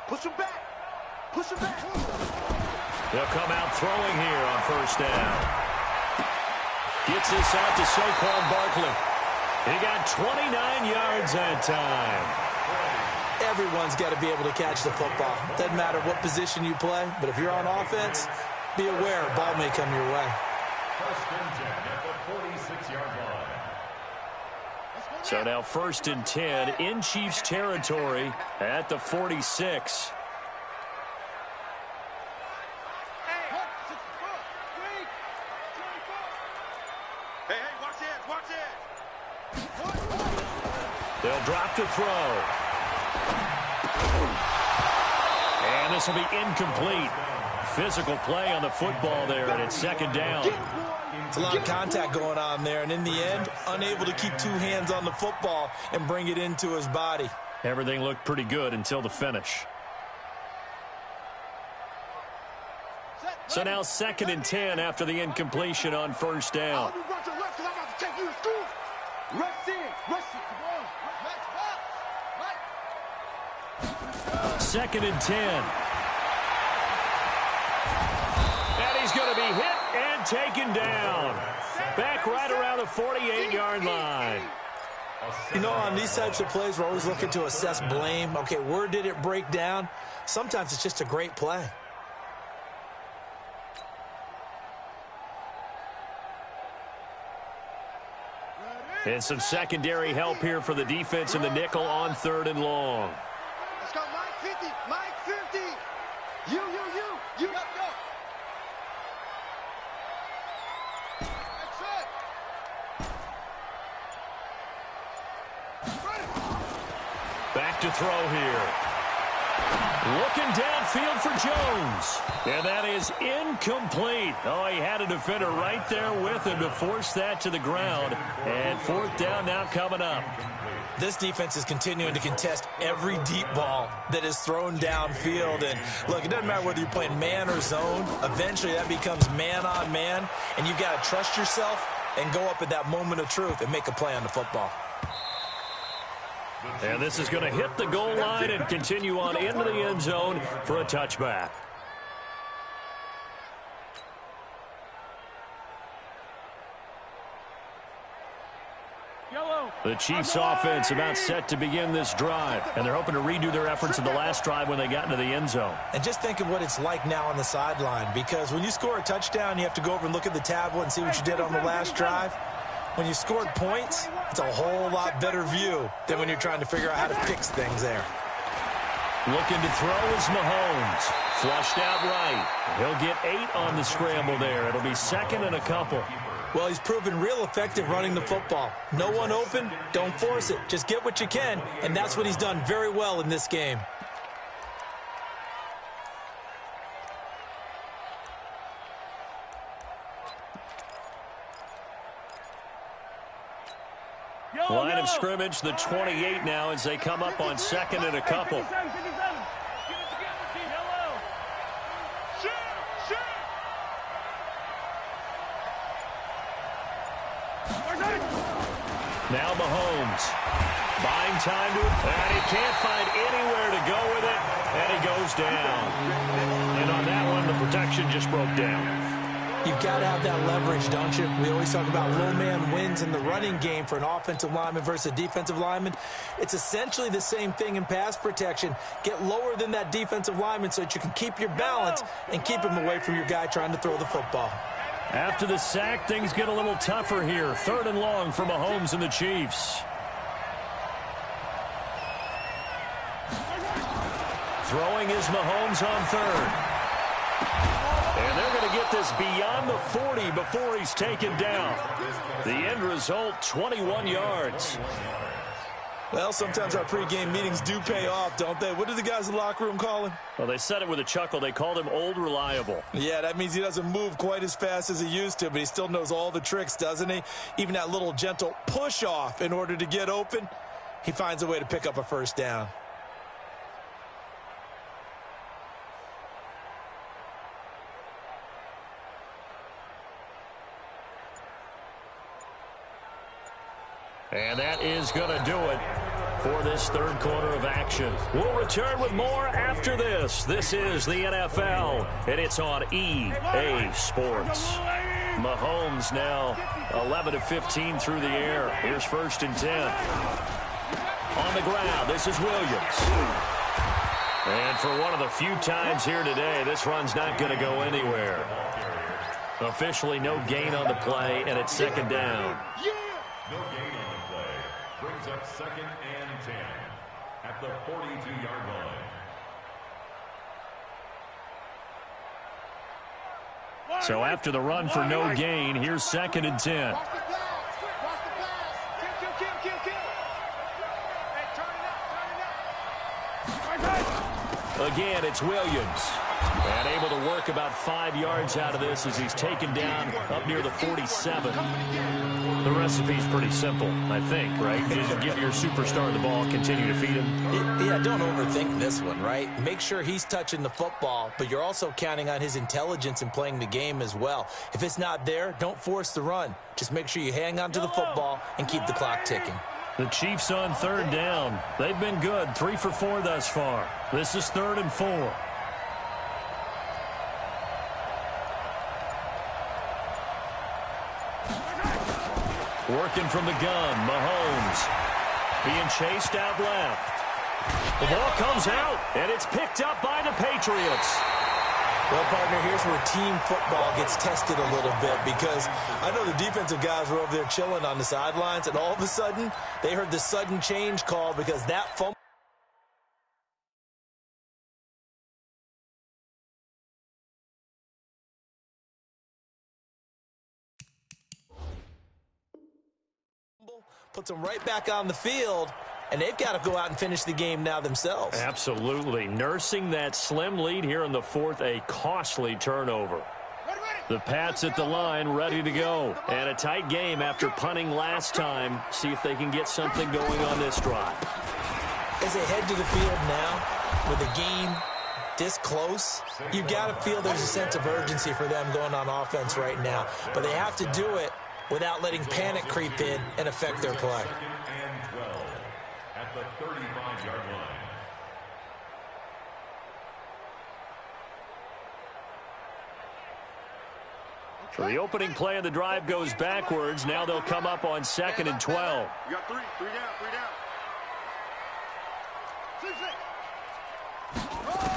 S2: Push him back. Push him back.
S6: They'll come out throwing here on first down. Gets this out to Saquon Barkley. He got 29 yards that time.
S7: Everyone's got to be able to catch the football. Doesn't matter what position you play, but if you're on offense, be aware a ball may come your way.
S8: 1st and 10 at the 46-yard line.
S6: So now 1st and 10 in Chiefs territory at the 46.
S2: Hey, watch this, watch this.
S6: They'll drop to throw. And this will be incomplete. Physical play on the football there, and it's second down.
S7: It's a lot of contact going on there, and in the end, unable to keep two hands on the football and bring it into his body.
S6: Everything looked pretty good until the finish. So now 2nd and 10 after the incompletion on first down. Second and 10. And he's going to be hit and taken down. Back right around the 48-yard line.
S7: You know, on these types of plays, we're always looking to assess blame. Okay, where did it break down? Sometimes it's just a great play.
S6: And some secondary help here for the defense in the nickel on 3rd and long.
S2: Let's go, Mike 50, Mike 50. You, go. That's it.
S6: Back to throw here. Looking downfield for Jones. And that is incomplete. Oh, he had a defender right there with him to force that to the ground. And 4th down now coming up.
S7: This defense is continuing to contest every deep ball that is thrown downfield. And, look, it doesn't matter whether you're playing man or zone. Eventually, that becomes man on man. And you've got to trust yourself and go up at that moment of truth and make a play on the football.
S6: And this is going to hit the goal line and continue on into the end zone for a touchback. The Chiefs offense about set to begin this drive, and they're hoping to redo their efforts in the last drive when they got into the end zone.
S7: And just think of what it's like now on the sideline, because when you score a touchdown, you have to go over and look at the tablet and see what you did on the last drive. When you scored points, it's a whole lot better view than when you're trying to figure out how to fix things there.
S6: Looking to throw is Mahomes. Flushed out right. He'll get 8 on the scramble there. It'll be 2nd and a couple.
S7: Well, he's proven real effective running the football. No one open, don't force it. Just get what you can, and that's what he's done very well in this game.
S6: Line of scrimmage, the 28 now as they come up on 2nd and a couple. Now Mahomes buying time to it, and he can't find anywhere to go with it, and he goes down. And on that one, the protection just broke down.
S7: You've got to have that leverage, don't you? We always talk about low man wins in the running game for an offensive lineman versus a defensive lineman. It's essentially the same thing in pass protection. Get lower than that defensive lineman so that you can keep your balance and keep him away from your guy trying to throw the football.
S6: After the sack, things get a little tougher here. 3rd and long for Mahomes and the Chiefs. Throwing is Mahomes on 3rd. And they're going to get this beyond the 40 before he's taken down. The end result, 21 yards.
S7: Well, sometimes our pregame meetings do pay off, don't they? What do the guys in the locker room call him?
S6: Well, they said it with a chuckle. They called him Old Reliable.
S7: Yeah, that means he doesn't move quite as fast as he used to, but he still knows all the tricks, doesn't he? Even that little gentle push-off in order to get open, he finds a way to pick up a first down.
S6: And that is going to do it for this 3rd quarter of action. We'll return with more after this. This is the NFL, and it's on EA Sports. Mahomes now 11 of 15 through the air. Here's 1st and 10. On the ground, this is Williams. And for one of the few times here today, this run's not going to go anywhere. Officially no gain on the play, and it's 2nd down.
S8: No gain on the play. Brings up 2nd and 10 at the 42-yard line.
S6: So after the run for no gain, here's 2nd and 10. Again, it's Williams. And able to work about 5 yards out of this as he's taken down up near the 47. The recipe's pretty simple, I think, right? Just give your superstar the ball, continue to feed him.
S7: Yeah, don't overthink this one, right? Make sure he's touching the football, but you're also counting on his intelligence in playing the game as well. If it's not there, don't force the run. Just make sure you hang on to the football and keep the clock ticking.
S6: The Chiefs on 3rd down. They've been good, 3 for 4 thus far. This is 3rd and 4. Working from the gun, Mahomes. Being chased out left. The ball comes out, and it's picked up by the Patriots.
S7: Well, partner, here's where team football gets tested a little bit because I know the defensive guys were over there chilling on the sidelines, and all of a sudden, they heard the sudden change call because that fumble. Puts them right back on the field, and they've got to go out and finish the game now themselves.
S6: Absolutely. Nursing that slim lead here in the 4th, a costly turnover. The Pats at the line, ready to go. And a tight game after punting last time. See if they can get something going on this drive.
S7: As they head to the field now, with the game this close, you've got to feel there's a sense of urgency for them going on offense right now. But they have to do it without letting panic creep in and affect their play.
S8: And 12 at the 35-yard line.
S6: So the opening play of the drive goes backwards. Now they'll come up on 2nd and 12.
S2: You got three down.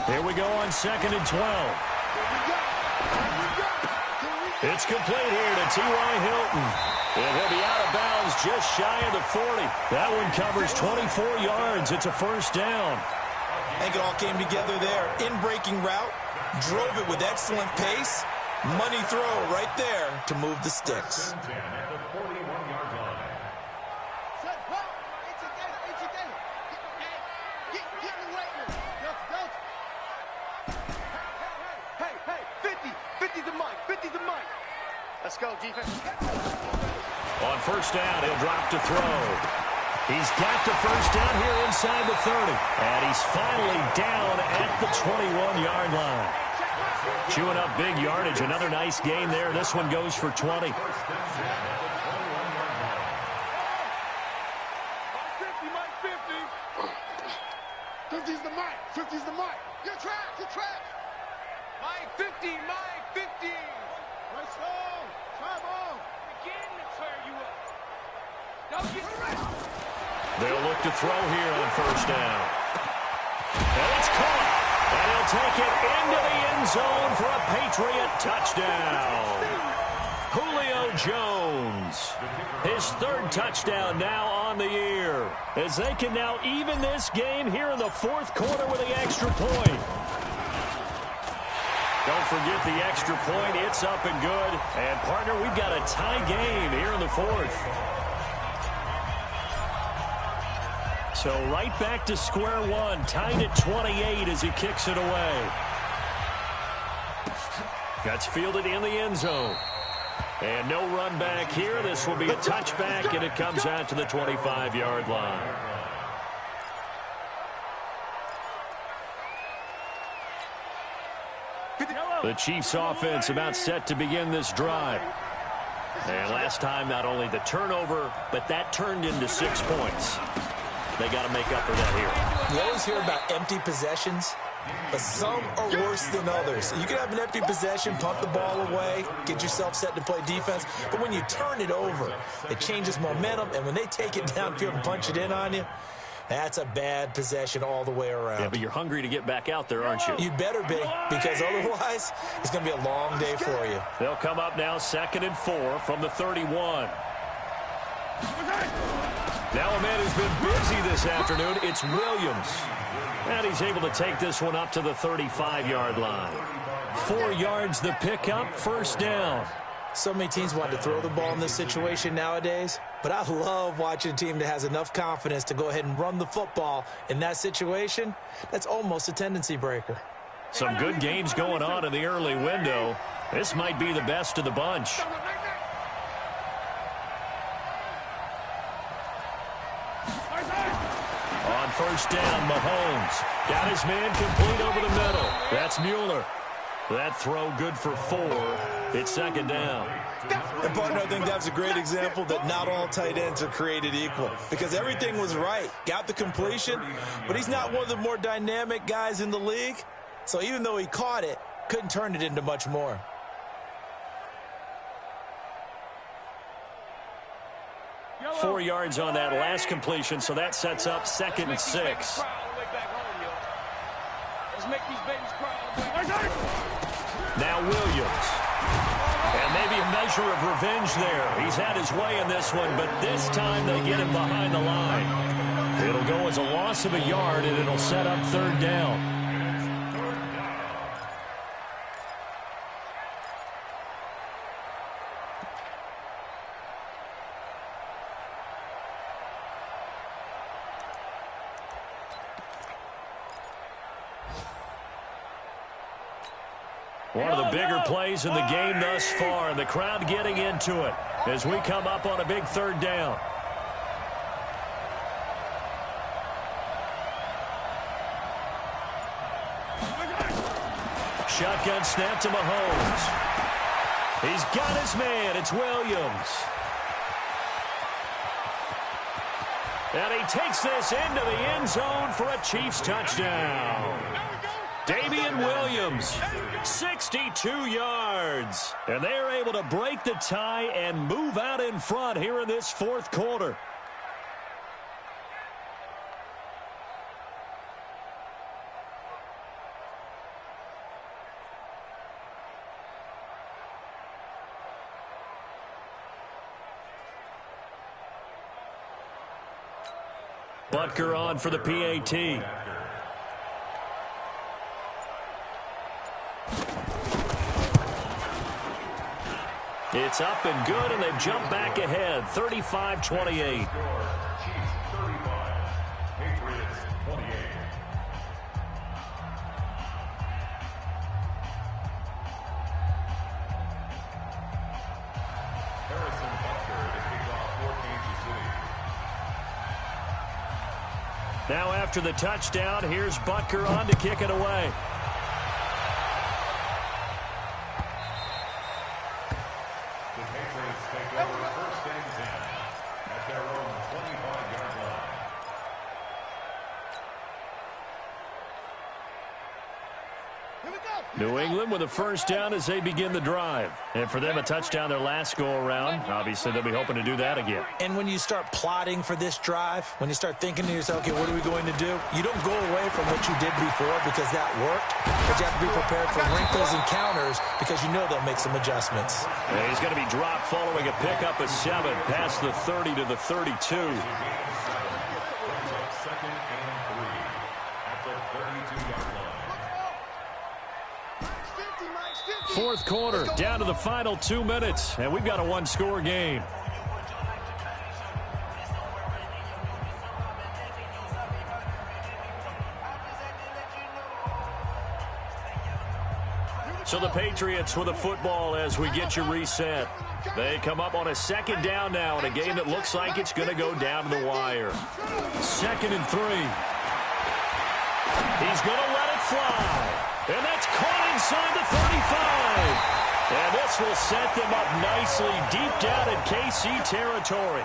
S6: Here we go on 2nd and 12. It's complete here to T.Y. Hilton. And he'll be out of bounds just shy of the 40. That one covers 24 yards. It's a 1st down.
S7: I think it all came together there. In-breaking route, drove it with excellent pace. Money throw right there to move the sticks.
S8: At the 41-yard line.
S2: Hey, 50's the mic, 50's the mic. Let's go, defense.
S6: On 1st down, he'll drop to throw. He's got the 1st down here inside the 30. And he's finally down at the 21-yard line. Chewing up big yardage. Another nice gain there. This one goes for 20.
S2: 50's the mic, 50's the mic. Your track. Mike 50, Mike 50. Let's go. Come on. Begin to tear you up. Don't get ready.
S6: They'll look to throw here on 1st down. And it's caught. And he'll take it into the end zone for a Patriot touchdown. Julio Jones, his 3rd touchdown now on the year, as they can now even this game here in the 4th quarter with the extra point. Don't forget the extra point. It's up and good. And, partner, we've got a tie game here in the 4th. So right back to square one, tied at 28 as he kicks it away. That's fielded in the end zone. And no run back here. This will be a touchback, and it comes out to the 25-yard line. The Chiefs offense about set to begin this drive. And last time, not only the turnover, but that turned into 6 points. They got to make up for that here.
S7: You always hear about empty possessions, but some are worse than others. You can have an empty possession, punt the ball away, get yourself set to play defense, but when you turn it over, it changes momentum, and when they take it downfield and punch it in on you, that's a bad possession all the way around.
S6: Yeah, but you're hungry to get back out there, aren't you?
S7: You better be, because otherwise, it's going to be a long day for you.
S6: They'll come up now 2nd and 4 from the 31. Now a man who's been busy this afternoon, it's Williams. And he's able to take this one up to the 35-yard line. 4 yards the pickup, 1st down.
S7: So many teams want to throw the ball in this situation nowadays, but I love watching a team that has enough confidence to go ahead and run the football in that situation. That's almost a tendency breaker.
S6: Some good games going on in the early window. This might be the best of the bunch. On first down, Mahomes got his man complete over the middle. That's Mueller. That throw good for 4. It's second down.
S7: And, partner, I think that's a great example that not all tight ends are created equal, because everything was right. Got the completion, but he's not one of the more dynamic guys in the league. So even though he caught it, couldn't turn it into much more.
S6: Yellow. 4 yards on that last completion, so that sets up 2nd and 6.
S2: Let's make these babies cry.
S6: Now Williams. And maybe a measure of revenge there. He's had his way in this one, but this time they get him behind the line. It'll go as a loss of a yard, and it'll set up 3rd down. One of the bigger plays in the game thus far, and the crowd getting into it as we come up on a big 3rd down. Shotgun snap to Mahomes. He's got his man. It's Williams. And he takes this into the end zone for a Chiefs touchdown. Damian Williams, 62 yards. And they're able to break the tie and move out in front here in this 4th quarter. Butker on for the PAT. It's up and good, and they've jumped back ahead, 35-28. Now after the touchdown, here's Butker on to kick it away.
S8: The Patriots take over 1st and 10 at their own 25-yard line.
S6: New England with a 1st down as they begin the drive. And for them, a touchdown their last go-around. Obviously, they'll be hoping to do that again.
S7: And when you start plotting for this drive, when you start thinking to yourself, okay, what are we going to do? You don't go away from what you did before because that worked. But you have to be prepared for wrinkles and counters because you know they'll make some adjustments.
S6: And he's going to be dropped following a pickup of 7 past the 30 to the 32.
S8: 2nd and 3 at the 32-yard line.
S6: 4th quarter, down to the final 2 minutes, and we've got a 1-score game. So the Patriots with the football as we get you reset. They come up on a 2nd down now in a game that looks like it's going to go down to the wire. 2nd and 3. He's going to let it fly. And that's caught inside the 35. And this will set them up nicely deep down in KC territory.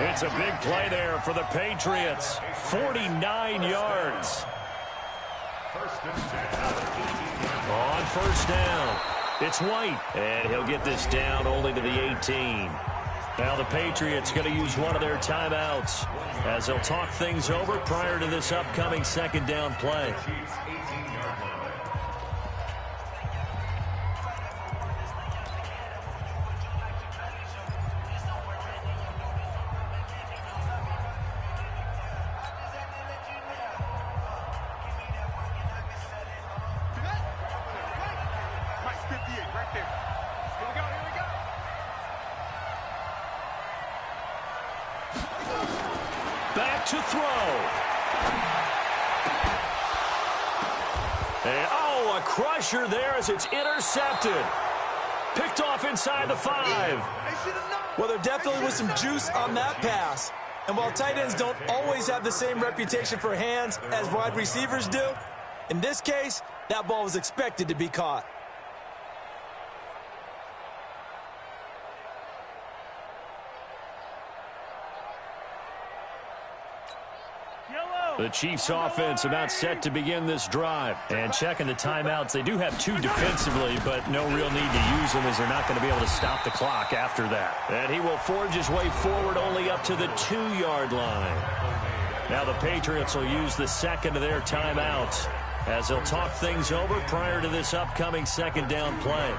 S6: It's a big play there for the Patriots. 49 yards. On 1st down, it's White. And he'll get this down only to the 18. Now the Patriots going to use one of their timeouts as they'll talk things over prior to this upcoming 2nd down play.
S2: Mike 58 right there. Here we go.
S6: Back to throw. And, a crusher there as it's intercepted. Picked off inside the 5.
S7: Well, there definitely was some juice on that pass. And while tight ends don't always have the same reputation for hands as wide receivers do, in this case, that ball was expected to be caught.
S6: The Chiefs offense about set to begin this drive. And checking the timeouts, they do have 2 defensively, but no real need to use them as they're not going to be able to stop the clock after that. And he will forge his way forward only up to the 2-yard line. Now the Patriots will use the second of their timeouts as they'll talk things over prior to this upcoming second down play.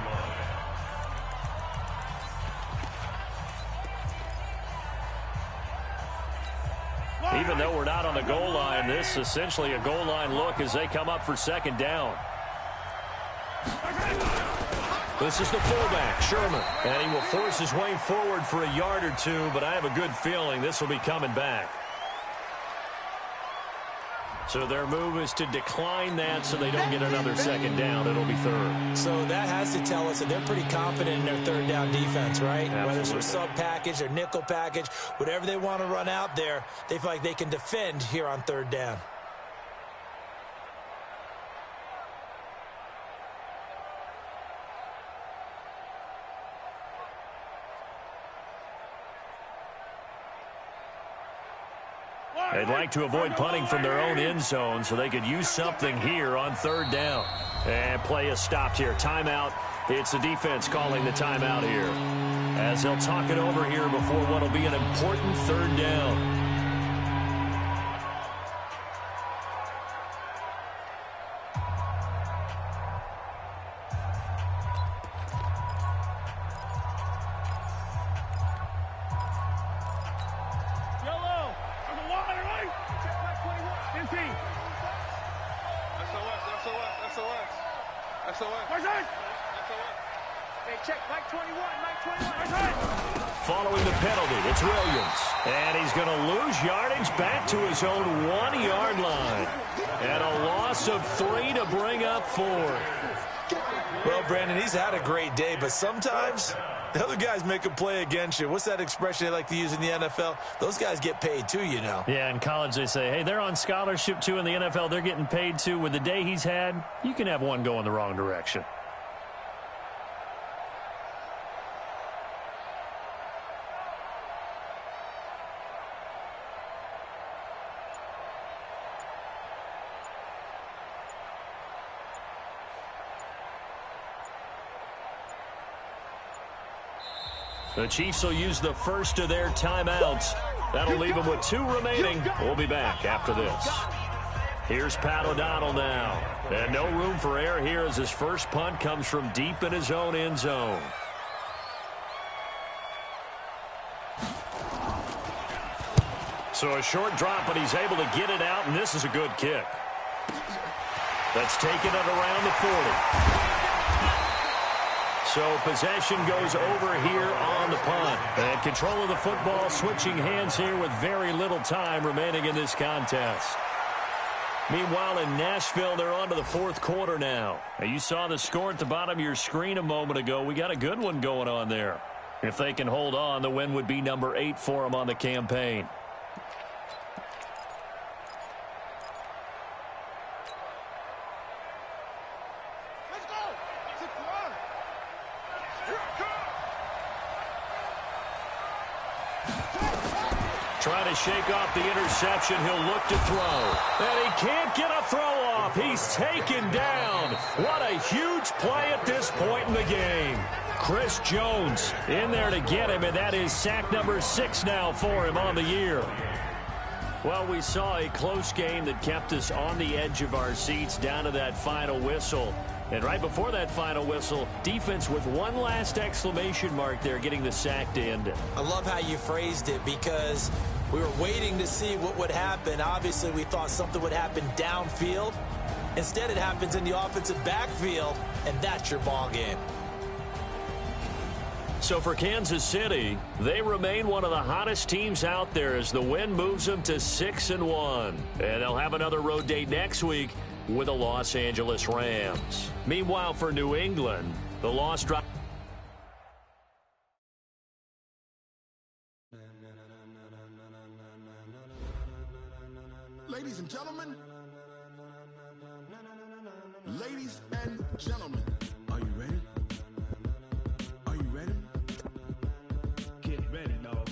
S6: Even though we're not on the goal line, this is essentially a goal line look as they come up for second down. This is the fullback, Sherman. And he will force his way forward for a yard or 2, but I have a good feeling this will be coming back. So their move is to decline that so they don't get another second down. It'll be 3rd.
S7: So that has to tell us that they're pretty confident in their third down defense, right? Absolutely. Whether it's their sub package or nickel package, whatever they want to run out there, they feel like they can defend here on 3rd down.
S6: They'd like to avoid punting from their own end zone so they could use something here on 3rd down. And play is stopped here. Timeout. It's the defense calling the timeout here as they'll talk it over here before what will be an important 3rd down. Following the penalty, it's Williams. And he's going to lose yardage back to his own 1-yard line. And a loss of 3 to bring up 4.
S7: Well, Brandon, he's had a great day, but sometimes the other guys make a play against you. What's that expression they like to use in the NFL? Those guys get paid too, you know.
S6: Yeah, in college they say, hey, they're on scholarship too. In the NFL, they're getting paid too. With the day he's had, you can have one go in the wrong direction. The Chiefs will use the first of their timeouts. That'll leave them with 2 remaining. We'll be back after this. Here's Pat O'Donnell now. And no room for error here as his first punt comes from deep in his own end zone. So a short drop, but he's able to get it out, and this is a good kick. That's taken it around the 40. So possession goes over here on the punt. And control of the football, switching hands here with very little time remaining in this contest. Meanwhile, in Nashville, they're on to the 4th quarter now. You saw the score at the bottom of your screen a moment ago. We got a good one going on there. If they can hold on, the win would be number 8 for them on the campaign. Trying to shake off the interception. He'll look to throw. And he can't get a throw off. He's taken down. What a huge play at this point in the game. Chris Jones in there to get him, and that is sack number 6 now for him on the year. Well, we saw a close game that kept us on the edge of our seats down to that final whistle. And right before that final whistle, defense with one last exclamation mark there, getting the sack to end it.
S7: I love how you phrased it because we were waiting to see what would happen. Obviously, we thought something would happen downfield. Instead, it happens in the offensive backfield, and that's your ball game.
S6: So for Kansas City, they remain one of the hottest teams out there as the win moves them to 6-1. And they'll have another road date next week with the Los Angeles Rams. Meanwhile, for New England, the loss drop.
S9: Ladies and gentlemen, are you ready? Are you ready? Get ready, dog.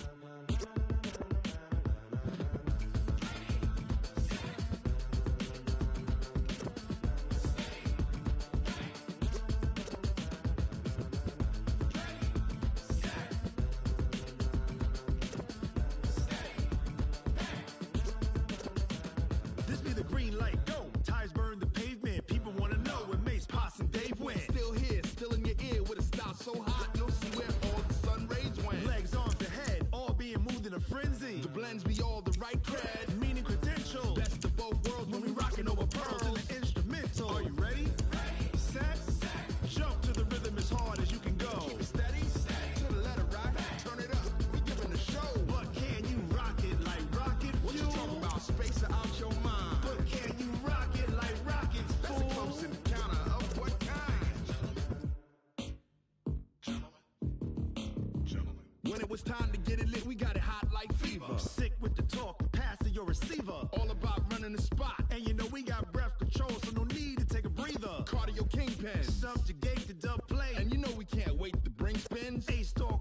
S9: This be the green light, go. Tires burn the pavement. People want to know where Mace, Potts, and Dave went. Still here, still in your ear with a style so hot, you'll see where all the sun rays went. Legs, arms, the head, all being moved in a frenzy. The blends be all the right cred, meaning credential. Best of both worlds when we rockin' over pearls in the instrumental. Are you ready? Set, jump to the rhythm as hard as you can go. Keep it steady, to the letter rock, turn it up, we giving a show. But can you rock it like rocket fuel? What you talking about, space out your mind? But can you rock it like rockets, fool? That's a close encounter of what kind? Gentlemen. When it was time to get it lit, we got it hot like fever. Sick with the talk, the pass to your receiver. All about running the spot. And you know we got breath control, so no need to take a breather. Cardio kingpin, subjugate the dub play. And you know we can't wait to bring spins. A-star